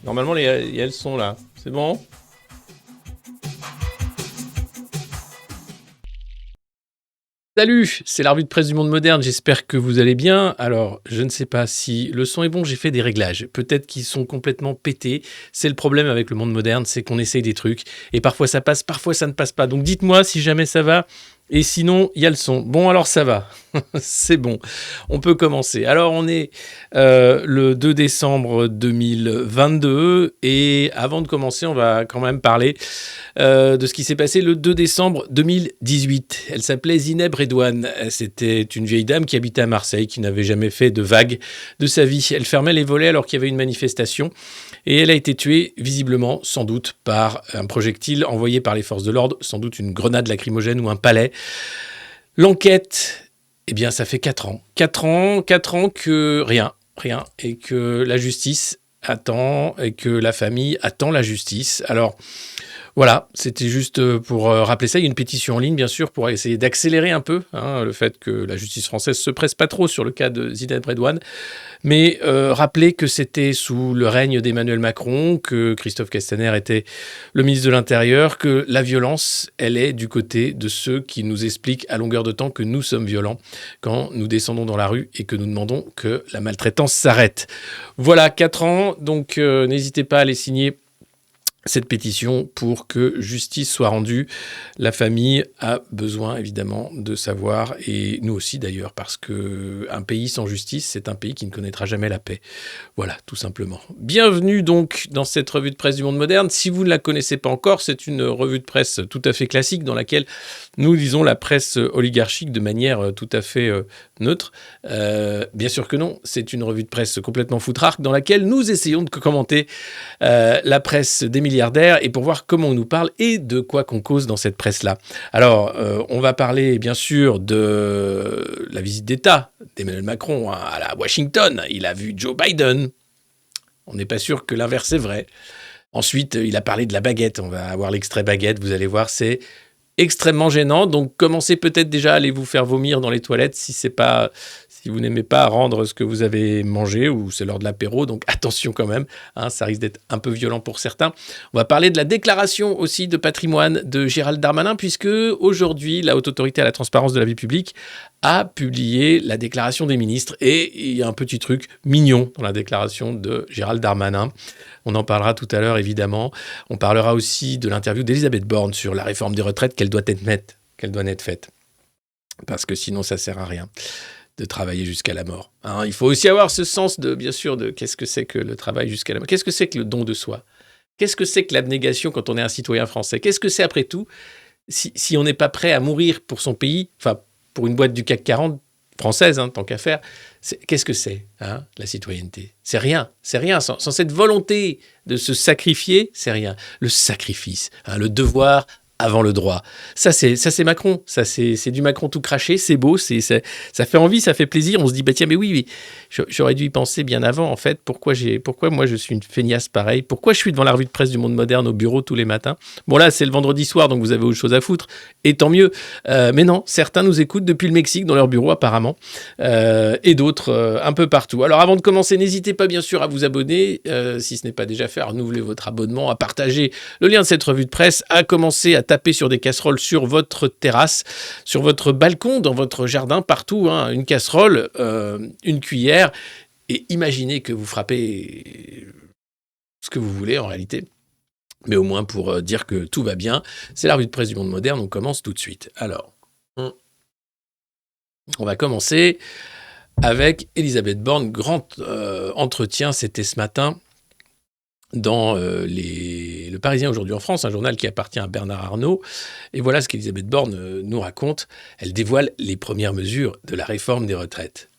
Normalement, il y a le son là. C'est bon? Salut, c'est la revue de presse du monde moderne, j'espère que vous allez bien. Alors, je ne sais pas si le son est bon, j'ai fait des réglages. Peut-être qu'ils sont complètement pétés. C'est le problème avec le monde moderne, c'est qu'on essaye des trucs. Et parfois ça passe, parfois ça ne passe pas. Donc dites-moi si jamais ça va. Et sinon, il y a le son. Bon, alors ça va. C'est bon. On peut commencer. Alors, on est le 2 décembre 2022. Et avant de commencer, on va quand même parler de ce qui s'est passé le 2 décembre 2018. Elle s'appelait Zineb Redouane. C'était une vieille dame qui habitait à Marseille, qui n'avait jamais fait de vague de sa vie. Elle fermait les volets alors qu'il y avait une manifestation. Et elle a été tuée, visiblement, sans doute, par un projectile envoyé par les forces de l'ordre, sans doute une grenade lacrymogène ou un palet. L'enquête, eh bien, ça fait 4 ans. 4 ans que rien. Et que la justice attend, et que la famille attend la justice. Alors, voilà, c'était juste pour rappeler ça. Il y a une pétition en ligne, bien sûr, pour essayer d'accélérer un peu le fait que la justice française se presse pas trop sur le cas de Zineb Redouane. Mais rappeler que c'était sous le règne d'Emmanuel Macron, que Christophe Castaner était le ministre de l'Intérieur, que la violence, elle est du côté de ceux qui nous expliquent à longueur de temps que nous sommes violents quand nous descendons dans la rue et que nous demandons que la maltraitance s'arrête. Voilà, 4 ans, donc n'hésitez pas à les signer cette pétition pour que justice soit rendue. La famille a besoin évidemment de savoir, et nous aussi d'ailleurs, parce qu'un pays sans justice, c'est un pays qui ne connaîtra jamais la paix. Voilà, tout simplement. Bienvenue donc dans cette revue de presse du monde moderne. Si vous ne la connaissez pas encore, c'est une revue de presse tout à fait classique dans laquelle nous lisons la presse oligarchique de manière tout à fait neutre. Bien sûr que non, c'est une revue de presse complètement foutrarque dans laquelle nous essayons de commenter la presse des milliardaires et pour voir comment on nous parle et de quoi qu'on cause dans cette presse-là. Alors, on va parler bien sûr de la visite d'État d'Emmanuel Macron à la Washington. Il a vu Joe Biden. On n'est pas sûr que l'inverse est vrai. Ensuite, il a parlé de la baguette. On va avoir l'extrait baguette. Vous allez voir, c'est extrêmement gênant. Donc, commencez peut-être déjà à aller vous faire vomir dans les toilettes si vous n'aimez pas rendre ce que vous avez mangé ou c'est l'heure de l'apéro. Donc, attention quand même. Ça risque d'être un peu violent pour certains. On va parler de la déclaration aussi de patrimoine de Gérald Darmanin puisque aujourd'hui, la Haute Autorité à la transparence de la vie publique a publié la déclaration des ministres et il y a un petit truc mignon dans la déclaration de Gérald Darmanin. On en parlera tout à l'heure, évidemment. On parlera aussi de l'interview d'Elisabeth Borne sur la réforme des retraites qu'elle doit être faite. Parce que sinon, ça ne sert à rien de travailler jusqu'à la mort. Il faut aussi avoir ce sens bien sûr, de qu'est-ce que c'est que le travail jusqu'à la mort. Qu'est-ce que c'est que le don de soi? Qu'est-ce que c'est que l'abnégation quand on est un citoyen français? Qu'est-ce que c'est, après tout, si on n'est pas prêt à mourir pour son pays, enfin, pour une boîte du CAC 40 française, tant qu'à faire, qu'est-ce que c'est, la citoyenneté? C'est rien. Sans cette volonté de se sacrifier, c'est rien. Le sacrifice, le devoir avant le droit. Ça, c'est Macron. Ça, c'est du Macron tout craché. C'est beau. Ça fait envie, ça fait plaisir. On se dit, tiens, mais oui, j'aurais dû y penser bien avant, en fait. Pourquoi moi, je suis une feignasse pareille? Pourquoi je suis devant la revue de presse du monde moderne au bureau tous les matins? Bon, là, c'est le vendredi soir, donc vous avez autre chose à foutre. Et tant mieux. Mais non, certains nous écoutent depuis le Mexique, dans leur bureau, apparemment. Et d'autres un peu partout. Alors, avant de commencer, n'hésitez pas, bien sûr, à vous abonner. Si ce n'est pas déjà fait, à renouveler votre abonnement, à partager le lien de cette revue de presse, à commencer à taper sur des casseroles sur votre terrasse, sur votre balcon, dans votre jardin, partout. Une casserole, une cuillère. Et imaginez que vous frappez ce que vous voulez, en réalité. Mais au moins pour dire que tout va bien. C'est la revue de presse du monde moderne. On commence tout de suite. Alors, on va commencer avec Elisabeth Borne. Grand entretien, c'était ce matin dans Le Parisien aujourd'hui en France, un journal qui appartient à Bernard Arnault. Et voilà ce qu'Elisabeth Borne nous raconte. Elle dévoile les premières mesures de la réforme des retraites.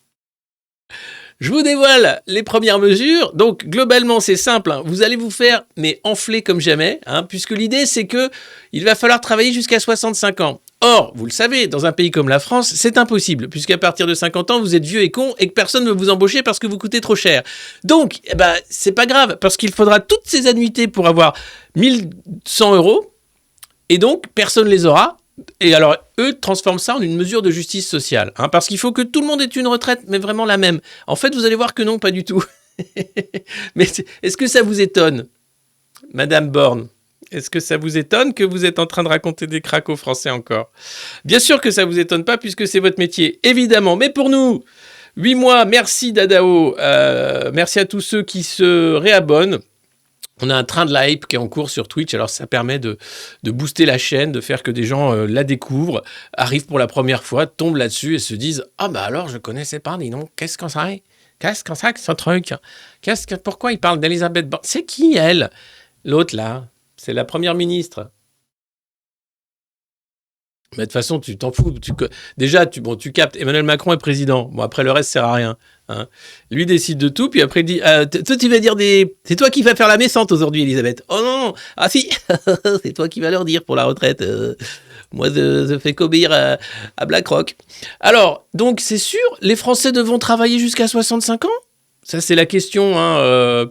Je vous dévoile les premières mesures. Donc, globalement, c'est simple. Vous allez vous faire, mais enfler comme jamais, puisque l'idée, c'est que il va falloir travailler jusqu'à 65 ans. Or, vous le savez, dans un pays comme la France, c'est impossible, puisqu'à partir de 50 ans, vous êtes vieux et con et que personne ne veut vous embaucher parce que vous coûtez trop cher. Donc, c'est pas grave, parce qu'il faudra toutes ces annuités pour avoir 1100 €, et donc, personne les aura. Et alors, eux transforment ça en une mesure de justice sociale, parce qu'il faut que tout le monde ait une retraite, mais vraiment la même. En fait, vous allez voir que non, pas du tout. Mais est-ce que ça vous étonne, Madame Borne? Est-ce que ça vous étonne que vous êtes en train de raconter des cracks aux Français encore? Bien sûr que ça vous étonne pas puisque c'est votre métier, évidemment. Mais pour nous, 8 mois, merci Dadao. Merci à tous ceux qui se réabonnent. On a un train de la hype qui est en cours sur Twitch, alors ça permet de booster la chaîne, de faire que des gens la découvrent, arrivent pour la première fois, tombent là-dessus et se disent « Ah bah alors, je connaissais pas, dis donc, qu'est-ce qu'on sait? Qu'est-ce qu'on sait que ce truc? Pourquoi il parle d'Elisabeth Borne? C'est qui, elle? L'autre, là, c'est la première ministre. » Mais de toute façon, tu t'en fous. Déjà, tu captes, Emmanuel Macron est président. Bon, après, le reste sert à rien. Hein. Lui décide de tout, puis après, il dit toi, tu vas dire c'est toi qui vas faire la méchante aujourd'hui, Elisabeth. Oh non. Ah si. C'est toi qui vas leur dire pour la retraite. Moi, je fais qu'obéir à BlackRock. Alors, donc, c'est sûr, les Français devront travailler jusqu'à 65 ans? Ça, c'est la question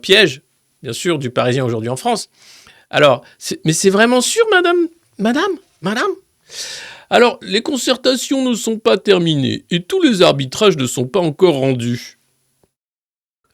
piège, bien sûr, du Parisien aujourd'hui en France. Alors, mais c'est vraiment sûr, madame? Alors, les concertations ne sont pas terminées et tous les arbitrages ne sont pas encore rendus.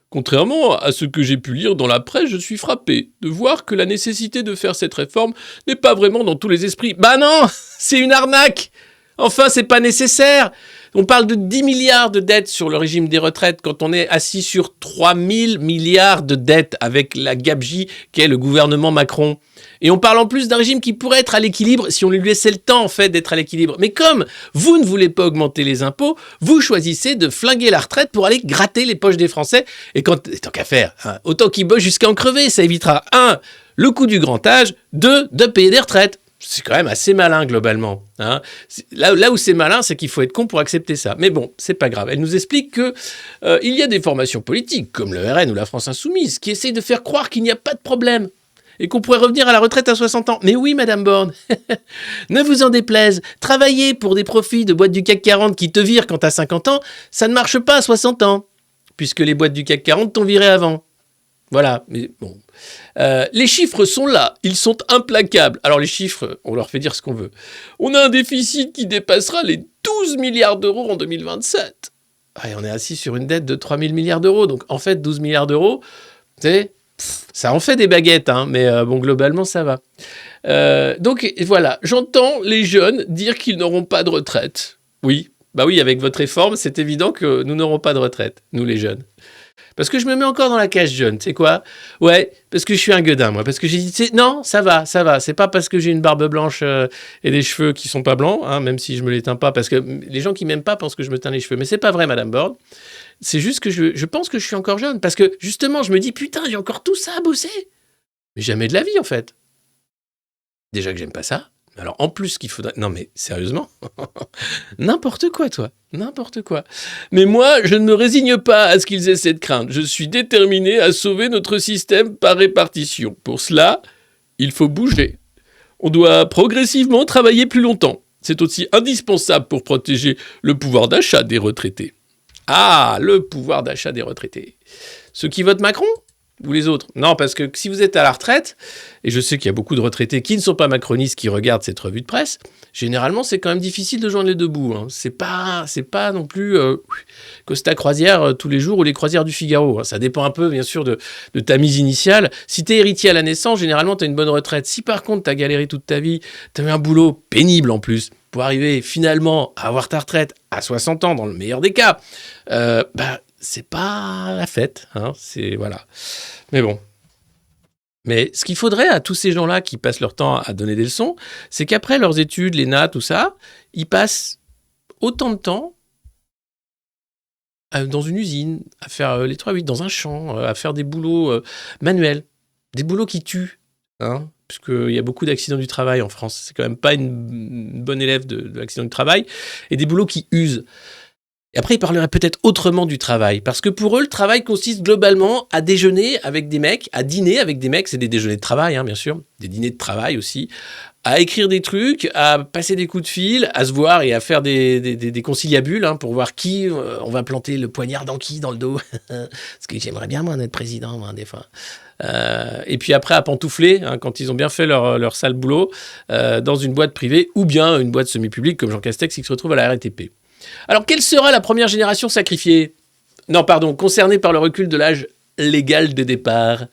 Contrairement à ce que j'ai pu lire dans la presse, je suis frappé de voir que la nécessité de faire cette réforme n'est pas vraiment dans tous les esprits. Bah non, c'est une arnaque. Enfin, c'est pas nécessaire. On parle de 10 milliards de dettes sur le régime des retraites quand on est assis sur 3000 milliards de dettes avec la gabegie qu'est le gouvernement Macron. Et on parle en plus d'un régime qui pourrait être à l'équilibre si on lui laissait le temps, en fait, d'être à l'équilibre. Mais comme vous ne voulez pas augmenter les impôts, vous choisissez de flinguer la retraite pour aller gratter les poches des Français. Et tant qu'à faire, hein, autant qu'ils bossent jusqu'à en crever. Ça évitera, 1, le coût du grand âge, 2, de payer des retraites. C'est quand même assez malin, globalement. Hein. Là où c'est malin, c'est qu'il faut être con pour accepter ça. Mais bon, c'est pas grave. Elle nous explique que il y a des formations politiques, comme le RN ou la France Insoumise, qui essayent de faire croire qu'il n'y a pas de problème et qu'on pourrait revenir à la retraite à 60 ans. Mais oui, Madame Borne, ne vous en déplaise. Travailler pour des profits de boîtes du CAC 40 qui te virent quand t'as 50 ans, ça ne marche pas à 60 ans, puisque les boîtes du CAC 40 t'ont viré avant. Voilà, mais bon. Les chiffres sont là, ils sont implacables. Alors les chiffres, on leur fait dire ce qu'on veut. On a un déficit qui dépassera les 12 milliards d'euros en 2027. Et on est assis sur une dette de 3 000 milliards d'euros. Donc en fait, 12 milliards d'euros, ça en fait des baguettes, hein, mais bon, globalement, ça va. Donc voilà, j'entends les jeunes dire qu'ils n'auront pas de retraite. Oui, bah oui, avec votre réforme, c'est évident que nous n'aurons pas de retraite, nous les jeunes. Parce que je me mets encore dans la cage jeune, tu sais quoi? Ouais, parce que je suis un gueudin, moi. Parce que j'ai dit, non, ça va. C'est pas parce que j'ai une barbe blanche et des cheveux qui sont pas blancs, hein, même si je me les teins pas, parce que les gens qui m'aiment pas pensent que je me teins les cheveux. Mais c'est pas vrai, Madame Borne. C'est juste que je pense que je suis encore jeune. Parce que, justement, je me dis, putain, j'ai encore tout ça à bosser. Mais jamais de la vie, en fait. Déjà que j'aime pas ça. Alors, en plus, qu'il faudrait... Non, mais sérieusement. N'importe quoi, toi. N'importe quoi. Mais moi, je ne me résigne pas à ce qu'ils aient cette crainte. Je suis déterminé à sauver notre système par répartition. Pour cela, il faut bouger. On doit progressivement travailler plus longtemps. C'est aussi indispensable pour protéger le pouvoir d'achat des retraités. Ah, le pouvoir d'achat des retraités. Ceux qui votent Macron ? Ou les autres? Non, parce que si vous êtes à la retraite, et je sais qu'il y a beaucoup de retraités qui ne sont pas macronistes qui regardent cette revue de presse, généralement, c'est quand même difficile de joindre les deux bouts. Hein. C'est pas non plus Costa Croisière tous les jours ou les croisières du Figaro. Hein. Ça dépend un peu, bien sûr, de ta mise initiale. Si t'es héritier à la naissance, généralement, t'as une bonne retraite. Si par contre, t'as galéré toute ta vie, t'as eu un boulot pénible en plus, pour arriver finalement à avoir ta retraite à 60 ans, dans le meilleur des cas, c'est pas la fête, hein, c'est voilà. Mais bon. Mais ce qu'il faudrait à tous ces gens-là qui passent leur temps à donner des leçons, c'est qu'après leurs études, l'ENA, tout ça, ils passent autant de temps dans une usine, à faire les 3-8, dans un champ, à faire des boulots manuels, des boulots qui tuent, hein, puisqu'il y a beaucoup d'accidents du travail en France. C'est quand même pas une bonne élève de l'accident du travail, et des boulots qui usent. Et après, ils parleraient peut-être autrement du travail. Parce que pour eux, le travail consiste globalement à déjeuner avec des mecs, à dîner avec des mecs, c'est des déjeuners de travail, hein, bien sûr, des dîners de travail aussi, à écrire des trucs, à passer des coups de fil, à se voir et à faire des conciliabules hein, pour voir qui on va planter le poignard dans qui dans le dos. Parce que j'aimerais bien, moi, être président, moi, des fois. Et puis après, à pantoufler, hein, quand ils ont bien fait leur sale boulot, dans une boîte privée ou bien une boîte semi-publique comme Jean Castex qui se retrouve à la RATP. Alors, quelle sera la première génération sacrifiée ? Non, pardon, concernée par le recul de l'âge légal de départ.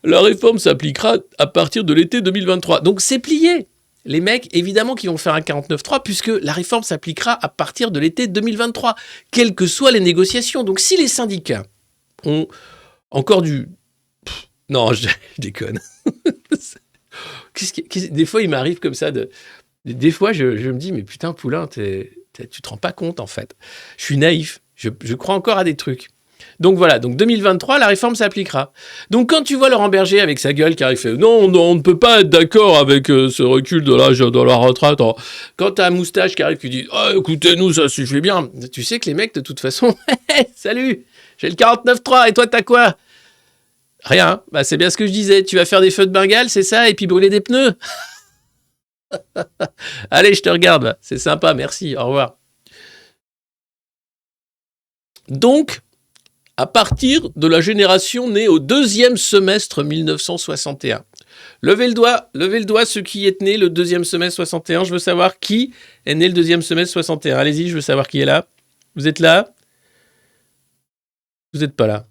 La réforme s'appliquera à partir de l'été 2023. Donc c'est plié. Les mecs, évidemment, qui vont faire un 49.3 puisque la réforme s'appliquera à partir de l'été 2023, quelles que soient les négociations. Donc si les syndicats ont encore du... Non, je déconne. Des fois, il m'arrive comme ça de... Des fois, je me dis, mais putain, Poulain, tu te rends pas compte, en fait. Je suis naïf. Je crois encore à des trucs. Donc voilà, donc 2023, la réforme s'appliquera. Donc quand tu vois Laurent Berger avec sa gueule car il fait non, on ne peut pas être d'accord avec ce recul de l'âge de la retraite. Quand t'as un moustache qui arrive qui dit écoutez-nous, ça suffit bien. Tu sais que les mecs, de toute façon, salut, j'ai le 49.3 et toi t'as quoi? Rien, bah, c'est bien ce que je disais. Tu vas faire des feux de Bengale, c'est ça, et puis brûler des pneus. Allez, je te regarde, c'est sympa, merci, au revoir. Donc, à partir de la génération née au deuxième semestre 1961. Levez le doigt ceux qui êtes nés le deuxième semestre 61. Je veux savoir qui est né le deuxième semestre 61. Allez-y, je veux savoir qui est là. Vous êtes là? Vous n'êtes pas là.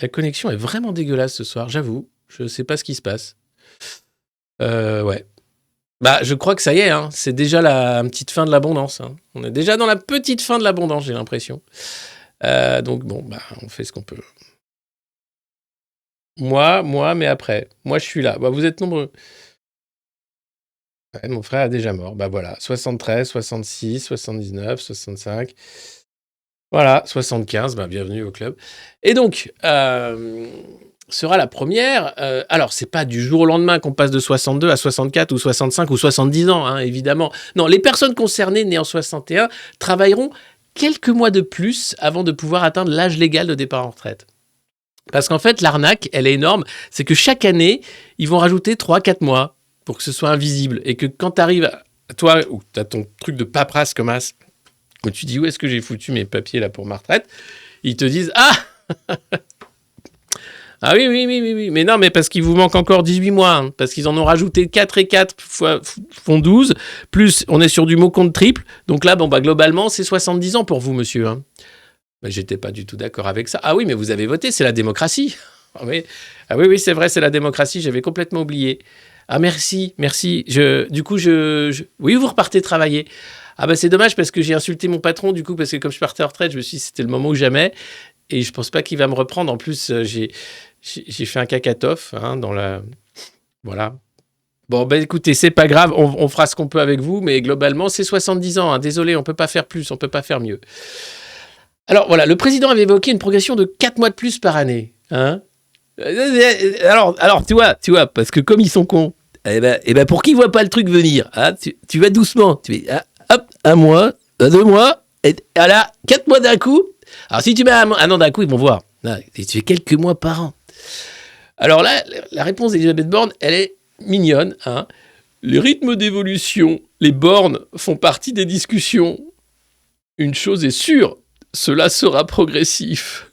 La connexion est vraiment dégueulasse ce soir, j'avoue. Je ne sais pas ce qui se passe. Ouais. Bah, je crois que ça y est, hein. C'est déjà la petite fin de l'abondance. Hein. On est déjà dans la petite fin de l'abondance, j'ai l'impression. Donc bon, bah, on fait ce qu'on peut. Moi, mais après. Moi, je suis là. Bah, vous êtes nombreux. Ouais, mon frère est déjà mort. Bah voilà, 73, 66, 79, 65. Voilà, 75. Bah, bienvenue au club. Et donc, sera la première. Alors, c'est pas du jour au lendemain qu'on passe de 62 à 64 ou 65 ou 70 ans, hein, évidemment. Non, les personnes concernées nées en 61 travailleront quelques mois de plus avant de pouvoir atteindre l'âge légal de départ en retraite. Parce qu'en fait, l'arnaque, elle est énorme. C'est que chaque année, ils vont rajouter 3-4 mois pour que ce soit invisible. Et que quand tu arrives, toi, où tu as ton truc de paperasse comme as, où tu dis où est-ce que j'ai foutu mes papiers là pour ma retraite, ils te disent ah ah oui. Mais non, mais parce qu'il vous manque encore 18 mois. Hein, parce qu'ils en ont rajouté 4 et 4 font 12. Plus, on est sur du mot compte triple. Donc là, bon, bah, globalement, c'est 70 ans pour vous, monsieur. Hein. Mais j'étais pas du tout d'accord avec ça. Ah oui, mais vous avez voté, c'est la démocratie. Ah oui, c'est vrai, c'est la démocratie. J'avais complètement oublié. Ah merci. Du coup, oui, vous repartez travailler. Ah bah c'est dommage parce que j'ai insulté mon patron du coup parce que comme je partais en retraite, je me suis dit c'était le moment ou jamais. Et je pense pas qu'il va me reprendre. En plus, j'ai fait un cacatoff hein, dans la... Voilà. Bon, ben écoutez, c'est pas grave, on fera ce qu'on peut avec vous, mais globalement, c'est 70 ans. Hein. Désolé, on peut pas faire plus, on peut pas faire mieux. Alors voilà, le président avait évoqué une progression de 4 mois de plus par année. Hein alors tu vois, parce que comme ils sont cons, eh ben pour qu'ils voient pas le truc venir, hein, tu vas doucement. Tu fais, hop, 1 mois, 2 mois, et voilà, 4 mois d'un coup. Alors si tu mets un an d'un coup, ils vont voir. Non, tu fais quelques mois par an. Alors là, la réponse d'Elisabeth Borne, elle est mignonne. Hein. Les rythmes d'évolution, les bornes font partie des discussions. Une chose est sûre, cela sera progressif.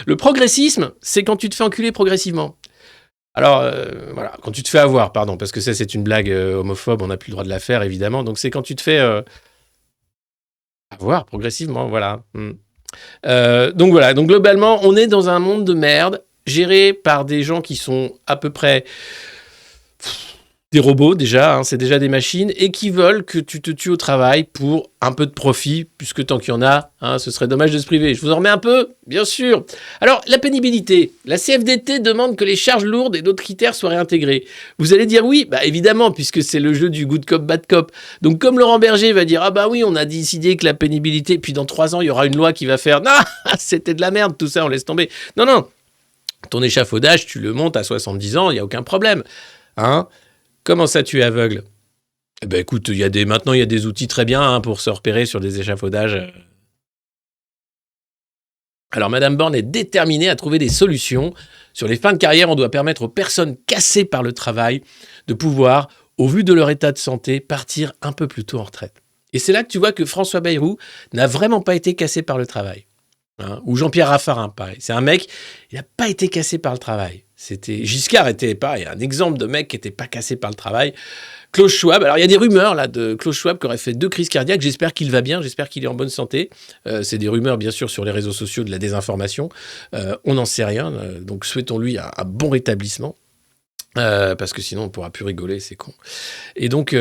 Le progressisme, c'est quand tu te fais enculer progressivement. Alors, voilà, quand tu te fais avoir, pardon, parce que ça, c'est une blague homophobe, on n'a plus le droit de la faire, évidemment. Donc, c'est quand tu te fais avoir progressivement, voilà. Donc, voilà. Donc, globalement, on est dans un monde de merde, géré par des gens qui sont à peu près des robots, déjà, hein, c'est déjà des machines, et qui veulent que tu te tues au travail pour un peu de profit, puisque tant qu'il y en a, hein, ce serait dommage de se priver. Je vous en remets un peu, bien sûr. Alors, la pénibilité. La CFDT demande que les charges lourdes et d'autres critères soient réintégrés. Vous allez dire oui, bah évidemment, puisque c'est le jeu du good cop, bad cop. Donc, comme Laurent Berger va dire, ah bah oui, on a décidé que la pénibilité, puis dans 3 ans, il y aura une loi qui va faire, non, c'était de la merde, tout ça, on laisse tomber. Non. Ton échafaudage, tu le montes à 70 ans, il n'y a aucun problème. Hein ? Comment ça, tu es aveugle? Eh ben écoute, maintenant, il y a des outils très bien hein, pour se repérer sur des échafaudages. Alors, Madame Borne est déterminée à trouver des solutions. Sur les fins de carrière, on doit permettre aux personnes cassées par le travail de pouvoir, au vu de leur état de santé, partir un peu plus tôt en retraite. Et c'est là que tu vois que François Bayrou n'a vraiment pas été cassé par le travail. Hein, ou Jean-Pierre Raffarin, pareil. C'est un mec, il n'a pas été cassé par le travail. Giscard était pareil, un exemple de mec qui n'était pas cassé par le travail. Klaus Schwab, alors il y a des rumeurs là de Klaus Schwab qui aurait fait 2 crises cardiaques, j'espère qu'il va bien, j'espère qu'il est en bonne santé. C'est des rumeurs bien sûr sur les réseaux sociaux, de la désinformation, on n'en sait rien, donc souhaitons-lui un bon rétablissement. Parce que sinon on ne pourra plus rigoler, c'est con. Et donc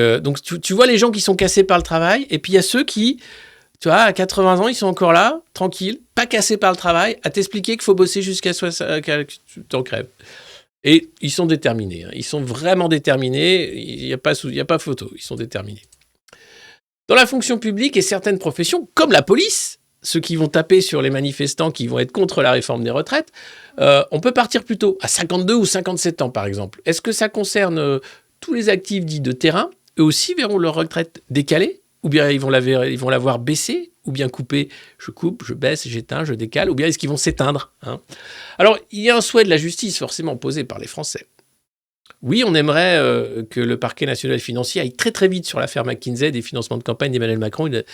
tu vois les gens qui sont cassés par le travail, et puis il y a ceux qui, tu vois, à 80 ans, ils sont encore là, tranquilles, pas cassés par le travail, à t'expliquer qu'il faut bosser jusqu'à 60, que tu t'en crèves. Et ils sont déterminés, hein. Ils sont vraiment déterminés, il n'y a pas photo, ils sont déterminés. Dans la fonction publique et certaines professions, comme la police, ceux qui vont taper sur les manifestants qui vont être contre la réforme des retraites, on peut partir plus tôt, à 52 ou 57 ans par exemple. Est-ce que ça concerne tous les actifs dits de terrain? Eux aussi verront leur retraite décalée? Ou bien ils vont la voir baisser? Ou bien couper? Je coupe, je baisse, j'éteins, je décale? Ou bien est-ce qu'ils vont s'éteindre, hein? Alors, il y a un souhait de la justice forcément posé par les Français. Oui, on aimerait que le parquet national financier aille très très vite sur l'affaire McKinsey, des financements de campagne d'Emmanuel Macron et des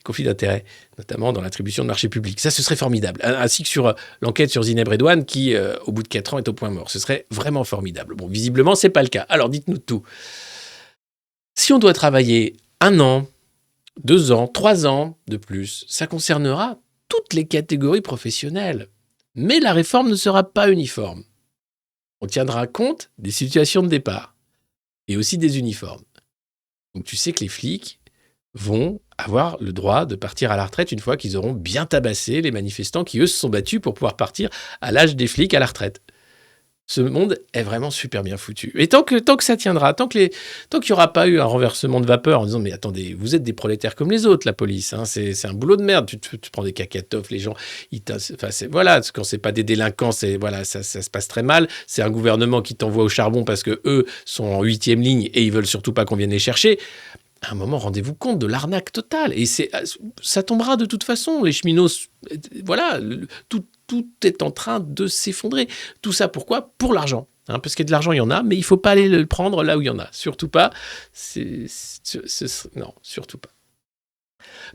conflits d'intérêts, notamment dans l'attribution de marchés publics. Ça, ce serait formidable. Ainsi que sur l'enquête sur Zineb Redouane qui, au bout de 4 ans, est au point mort. Ce serait vraiment formidable. Bon, visiblement, c'est pas le cas. Alors, dites-nous tout. Si on doit travailler 1 an, 2 ans, 3 ans de plus, ça concernera toutes les catégories professionnelles. Mais la réforme ne sera pas uniforme. On tiendra compte des situations de départ et aussi des uniformes. Donc tu sais que les flics vont avoir le droit de partir à la retraite une fois qu'ils auront bien tabassé les manifestants qui, eux, se sont battus pour pouvoir partir à l'âge des flics à la retraite. Ce monde est vraiment super bien foutu. Et tant que ça tiendra, tant qu'il n'y aura pas eu un renversement de vapeur en disant « Mais attendez, vous êtes des prolétaires comme les autres, la police. Hein, c'est un boulot de merde. Tu prends des cacatoffs, les gens... Voilà, quand c'est pas des délinquants, voilà, ça se passe très mal. C'est un gouvernement qui t'envoie au charbon parce que eux sont en 8e ligne et ils veulent surtout pas qu'on vienne les chercher. » À un moment, rendez-vous compte de l'arnaque totale. Et ça tombera de toute façon. Les cheminots, voilà, tout est en train de s'effondrer. Tout ça, pourquoi? Pour l'argent. Hein, parce que de l'argent, il y en a, mais il ne faut pas aller le prendre là où il y en a. Surtout pas. Non, surtout pas.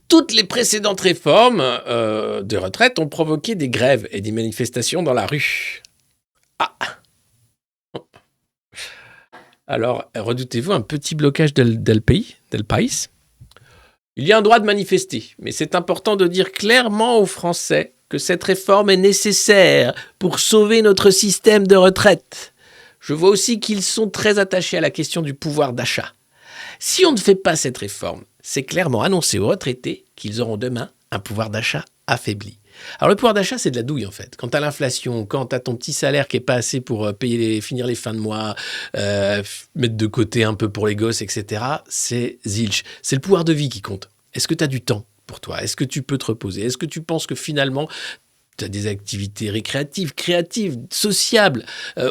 Toutes les précédentes réformes de retraite ont provoqué des grèves et des manifestations dans la rue. Ah! Alors, redoutez-vous un petit blocage del País? Il y a un droit de manifester, mais c'est important de dire clairement aux Français que cette réforme est nécessaire pour sauver notre système de retraite. Je vois aussi qu'ils sont très attachés à la question du pouvoir d'achat. Si on ne fait pas cette réforme, c'est clairement annoncer aux retraités qu'ils auront demain un pouvoir d'achat affaibli. Alors le pouvoir d'achat, c'est de la douille en fait. Quand tu as l'inflation, quand tu as ton petit salaire qui n'est pas assez pour finir les fins de mois, mettre de côté un peu pour les gosses, etc., c'est zilch. C'est le pouvoir de vie qui compte. Est-ce que tu as du temps pour toi? Est-ce que tu peux te reposer? Est-ce que tu penses que finalement, tu as des activités récréatives, créatives, sociables,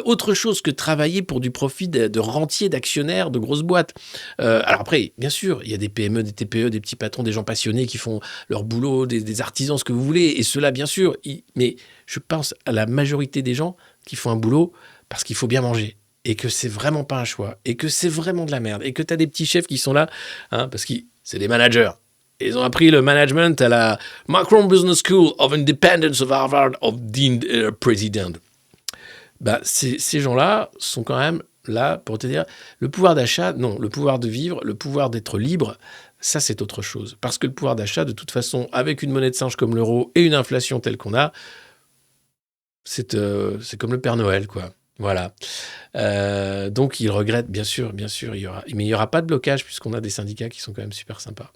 autre chose que travailler pour du profit de rentiers, d'actionnaires, de grosses boîtes. Alors après, bien sûr, il y a des PME, des TPE, des petits patrons, des gens passionnés qui font leur boulot, des artisans, ce que vous voulez, et ceux-là, bien sûr. Mais je pense à la majorité des gens qui font un boulot parce qu'il faut bien manger. Et que c'est vraiment pas un choix. Et que c'est vraiment de la merde. Et que tu as des petits chefs qui sont là, hein, parce que c'est des managers. Ils ont appris le management à la Macron Business School of Independence of Harvard of Dean President. Bah, ces gens-là sont quand même là pour te dire le pouvoir d'achat, non, le pouvoir de vivre, le pouvoir d'être libre, ça c'est autre chose. Parce que le pouvoir d'achat, de toute façon, avec une monnaie de singe comme l'euro et une inflation telle qu'on a, c'est comme le Père Noël, quoi. Voilà. Donc ils regrettent, bien sûr, mais il n'y aura pas de blocage puisqu'on a des syndicats qui sont quand même super sympas.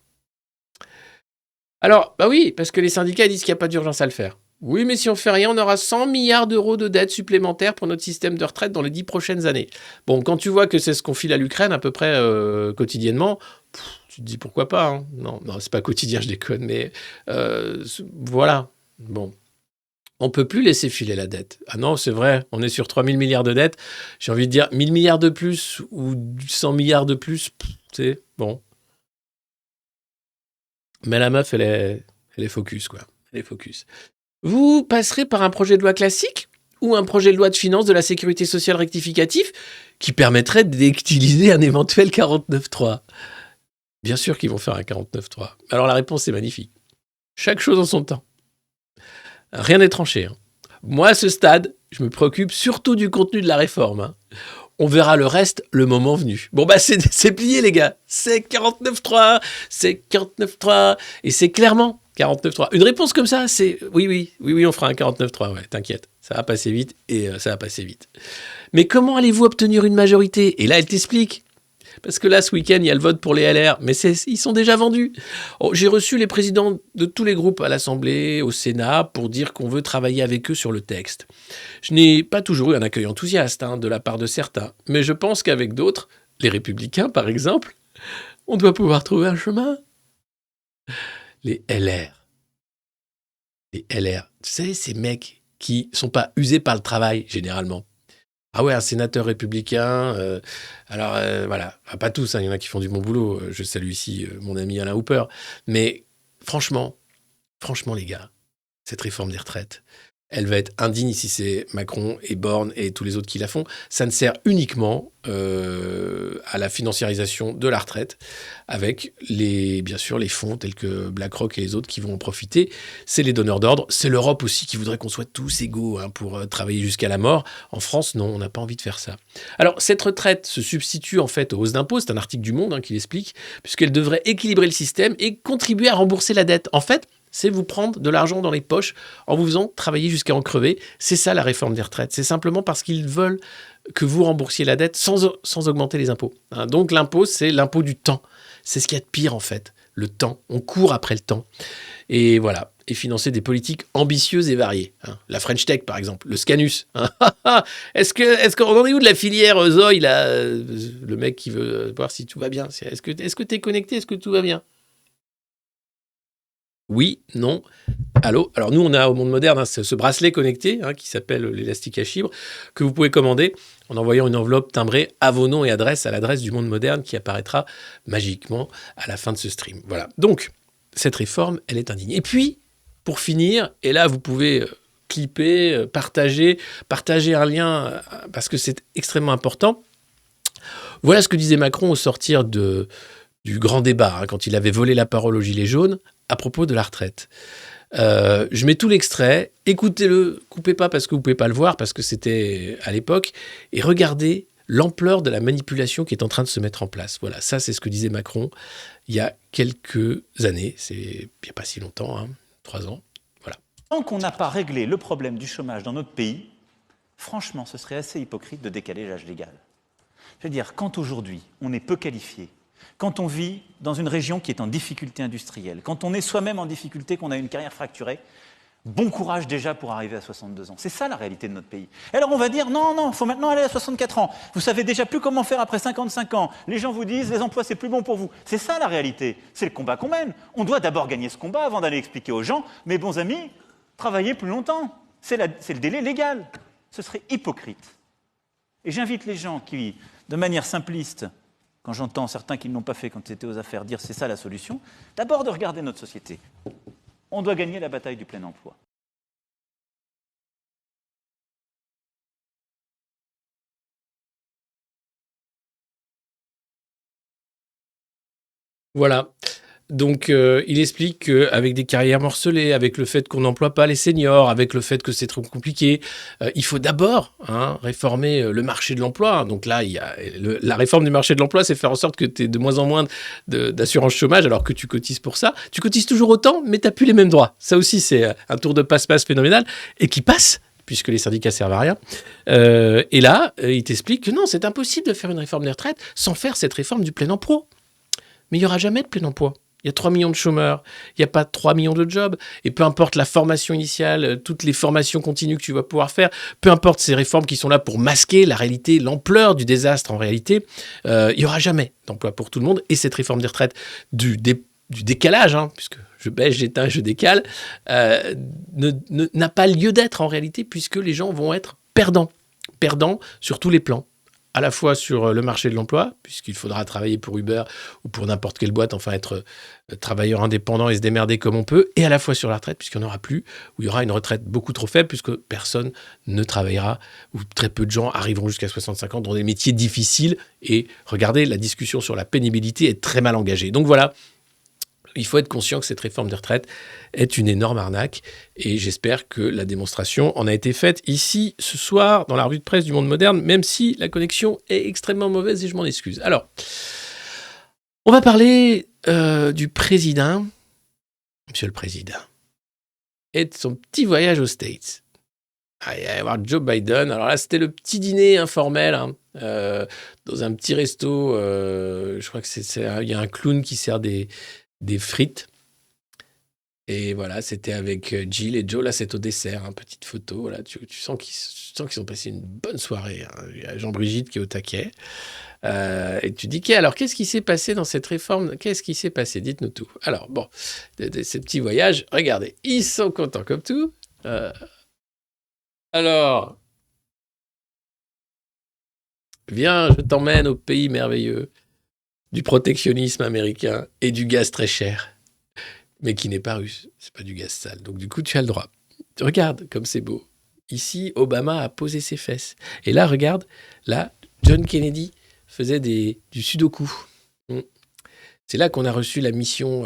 Alors, bah oui, parce que les syndicats disent qu'il n'y a pas d'urgence à le faire. Oui, mais si on fait rien, on aura 100 milliards d'euros de dettes supplémentaires pour notre système de retraite dans les 10 prochaines années. Bon, quand tu vois que c'est ce qu'on file à l'Ukraine à peu près quotidiennement, tu te dis pourquoi pas. Hein. Non, c'est pas quotidien, je déconne, mais voilà. Bon. On peut plus laisser filer la dette. Ah non, c'est vrai, on est sur 3000 milliards de dettes. J'ai envie de dire 1000 milliards de plus ou 100 milliards de plus, c'est bon. Mais la meuf, elle est focus, quoi. Elle est focus. Vous passerez par un projet de loi classique ou un projet de loi de finances de la sécurité sociale rectificatif qui permettrait d'utiliser un éventuel 49.3. Bien sûr qu'ils vont faire un 49.3. Alors la réponse est magnifique. Chaque chose en son temps. Rien n'est tranché. Hein. Moi, à ce stade, je me préoccupe surtout du contenu de la réforme. Hein. On verra le reste le moment venu. Bon, bah, c'est plié, les gars. C'est 49.3. C'est 49.3. Et c'est clairement 49.3. Une réponse comme ça, c'est oui, on fera un 49.3. Ouais, t'inquiète. Ça va passer vite et ça va passer vite. Mais comment allez-vous obtenir une majorité? Et là, elle t'explique. Parce que là, ce week-end, il y a le vote pour les LR, mais ils sont déjà vendus. Oh, j'ai reçu les présidents de tous les groupes à l'Assemblée, au Sénat, pour dire qu'on veut travailler avec eux sur le texte. Je n'ai pas toujours eu un accueil enthousiaste de la part de certains, mais je pense qu'avec d'autres, les Républicains par exemple, on doit pouvoir trouver un chemin. Les LR. Les LR. Tu sais, ces mecs qui sont pas usés par le travail, généralement. Ah ouais, un sénateur républicain. Voilà. Enfin, pas tous, il y en a qui font du bon boulot. Je salue ici mon ami Alain Hooper. Mais franchement, les gars, cette réforme des retraites, elle va être indigne si c'est Macron et Borne et tous les autres qui la font. Ça ne sert uniquement à la financiarisation de la retraite, avec bien sûr les fonds tels que BlackRock et les autres qui vont en profiter. C'est les donneurs d'ordre. C'est l'Europe aussi qui voudrait qu'on soit tous égaux pour travailler jusqu'à la mort. En France, non, on n'a pas envie de faire ça. Alors, cette retraite se substitue en fait aux hausses d'impôts. C'est un article du Monde qui l'explique, puisqu'elle devrait équilibrer le système et contribuer à rembourser la dette. En fait, c'est vous prendre de l'argent dans les poches en vous faisant travailler jusqu'à en crever. C'est ça la réforme des retraites. C'est simplement parce qu'ils veulent que vous remboursiez la dette sans augmenter les impôts. Donc l'impôt, c'est l'impôt du temps. C'est ce qu'il y a de pire en fait, le temps. On court après le temps. Et voilà. Et financer des politiques ambitieuses et variées. La French Tech, par exemple, le Scanus. Est-ce qu'on en est où de la filière Zoï, là, le mec qui veut voir si tout va bien? Est-ce que tu es connecté? Est-ce que tout va bien? Oui, non, allô. Alors nous, on a au Monde Moderne ce bracelet connecté qui s'appelle l'élastique à chibre, que vous pouvez commander en envoyant une enveloppe timbrée à vos noms et adresses à l'adresse du Monde Moderne qui apparaîtra magiquement à la fin de ce stream. Voilà, donc cette réforme, elle est indigne. Et puis, pour finir, et là, vous pouvez clipper, partager un lien, parce que c'est extrêmement important. Voilà ce que disait Macron au sortir du grand débat, quand il avait volé la parole aux Gilets jaunes, à propos de la retraite. Je mets tout l'extrait, écoutez-le, coupez pas parce que vous pouvez pas le voir, parce que c'était à l'époque, et regardez l'ampleur de la manipulation qui est en train de se mettre en place. Voilà, ça c'est ce que disait Macron il y a quelques années, il n'y a pas si longtemps, 3 ans, voilà. Tant qu'on n'a pas réglé le problème du chômage dans notre pays, franchement, ce serait assez hypocrite de décaler l'âge légal. Je veux dire, quand aujourd'hui on est peu qualifié, quand on vit dans une région qui est en difficulté industrielle, quand on est soi-même en difficulté, qu'on a une carrière fracturée, bon courage déjà pour arriver à 62 ans. C'est ça la réalité de notre pays. Alors on va dire, non, il faut maintenant aller à 64 ans. Vous savez déjà plus comment faire après 55 ans. Les gens vous disent, les emplois, c'est plus bon pour vous. C'est ça la réalité. C'est le combat qu'on mène. On doit d'abord gagner ce combat avant d'aller expliquer aux gens, mes bons amis, travaillez plus longtemps. C'est le délai légal. Ce serait hypocrite. Et j'invite les gens qui, de manière simpliste, quand j'entends certains qui ne l'ont pas fait quand c'était aux affaires dire c'est ça la solution, d'abord de regarder notre société. On doit gagner la bataille du plein emploi. Voilà. Donc, il explique qu'avec des carrières morcelées, avec le fait qu'on n'emploie pas les seniors, avec le fait que c'est trop compliqué, il faut d'abord réformer le marché de l'emploi. Donc là, la réforme du marché de l'emploi, c'est faire en sorte que tu aies de moins en moins d'assurance chômage alors que tu cotises pour ça. Tu cotises toujours autant, mais tu n'as plus les mêmes droits. Ça aussi, c'est un tour de passe-passe phénoménal et qui passe, puisque les syndicats servent à rien. Et là, il t'explique que non, c'est impossible de faire une réforme des retraites sans faire cette réforme du plein emploi. Mais il n'y aura jamais de plein emploi. Il y a 3 millions de chômeurs, il n'y a pas 3 millions de jobs. Et peu importe la formation initiale, toutes les formations continues que tu vas pouvoir faire, peu importe ces réformes qui sont là pour masquer la réalité, l'ampleur du désastre en réalité, il n'y aura jamais d'emploi pour tout le monde. Et cette réforme des retraites, du décalage, puisque je baisse, j'éteins, je décale, n'a pas lieu d'être en réalité, puisque les gens vont être perdants sur tous les plans. À la fois sur le marché de l'emploi, puisqu'il faudra travailler pour Uber ou pour n'importe quelle boîte, enfin être travailleur indépendant et se démerder comme on peut, et à la fois sur la retraite, puisqu'il n'y en aura plus, où il y aura une retraite beaucoup trop faible, puisque personne ne travaillera, ou très peu de gens arriveront jusqu'à 65 ans dans des métiers difficiles. Et regardez, la discussion sur la pénibilité est très mal engagée. Donc voilà, il faut être conscient que cette réforme des retraites est une énorme arnaque. Et j'espère que la démonstration en a été faite ici, ce soir, dans la revue de presse du Monde Moderne, même si la connexion est extrêmement mauvaise et je m'en excuse. Alors, on va parler du président, monsieur le président, et de son petit voyage aux States. Il va y avoir Joe Biden. Alors là, c'était le petit dîner informel dans un petit resto. Je crois que il y a un clown qui sert des frites. Et voilà, c'était avec Jill et Joe. Là, c'est au dessert, petite photo. Voilà, tu sens qu'ils ont passé une bonne soirée. Il y a Jean-Brigitte qui est au taquet. Et tu dis, alors, qu'est-ce qui s'est passé dans cette réforme? Qu'est-ce qui s'est passé? Dites-nous tout. Alors, bon, ces petits voyages, regardez, ils sont contents comme tout. Alors, viens, je t'emmène au pays merveilleux du protectionnisme américain et du gaz très cher, mais qui n'est pas russe, c'est pas du gaz sale. Donc du coup, tu as le droit. Regarde comme c'est beau. Ici, Obama a posé ses fesses. Et là, regarde, là, John Kennedy faisait du sudoku. C'est là qu'on a reçu la mission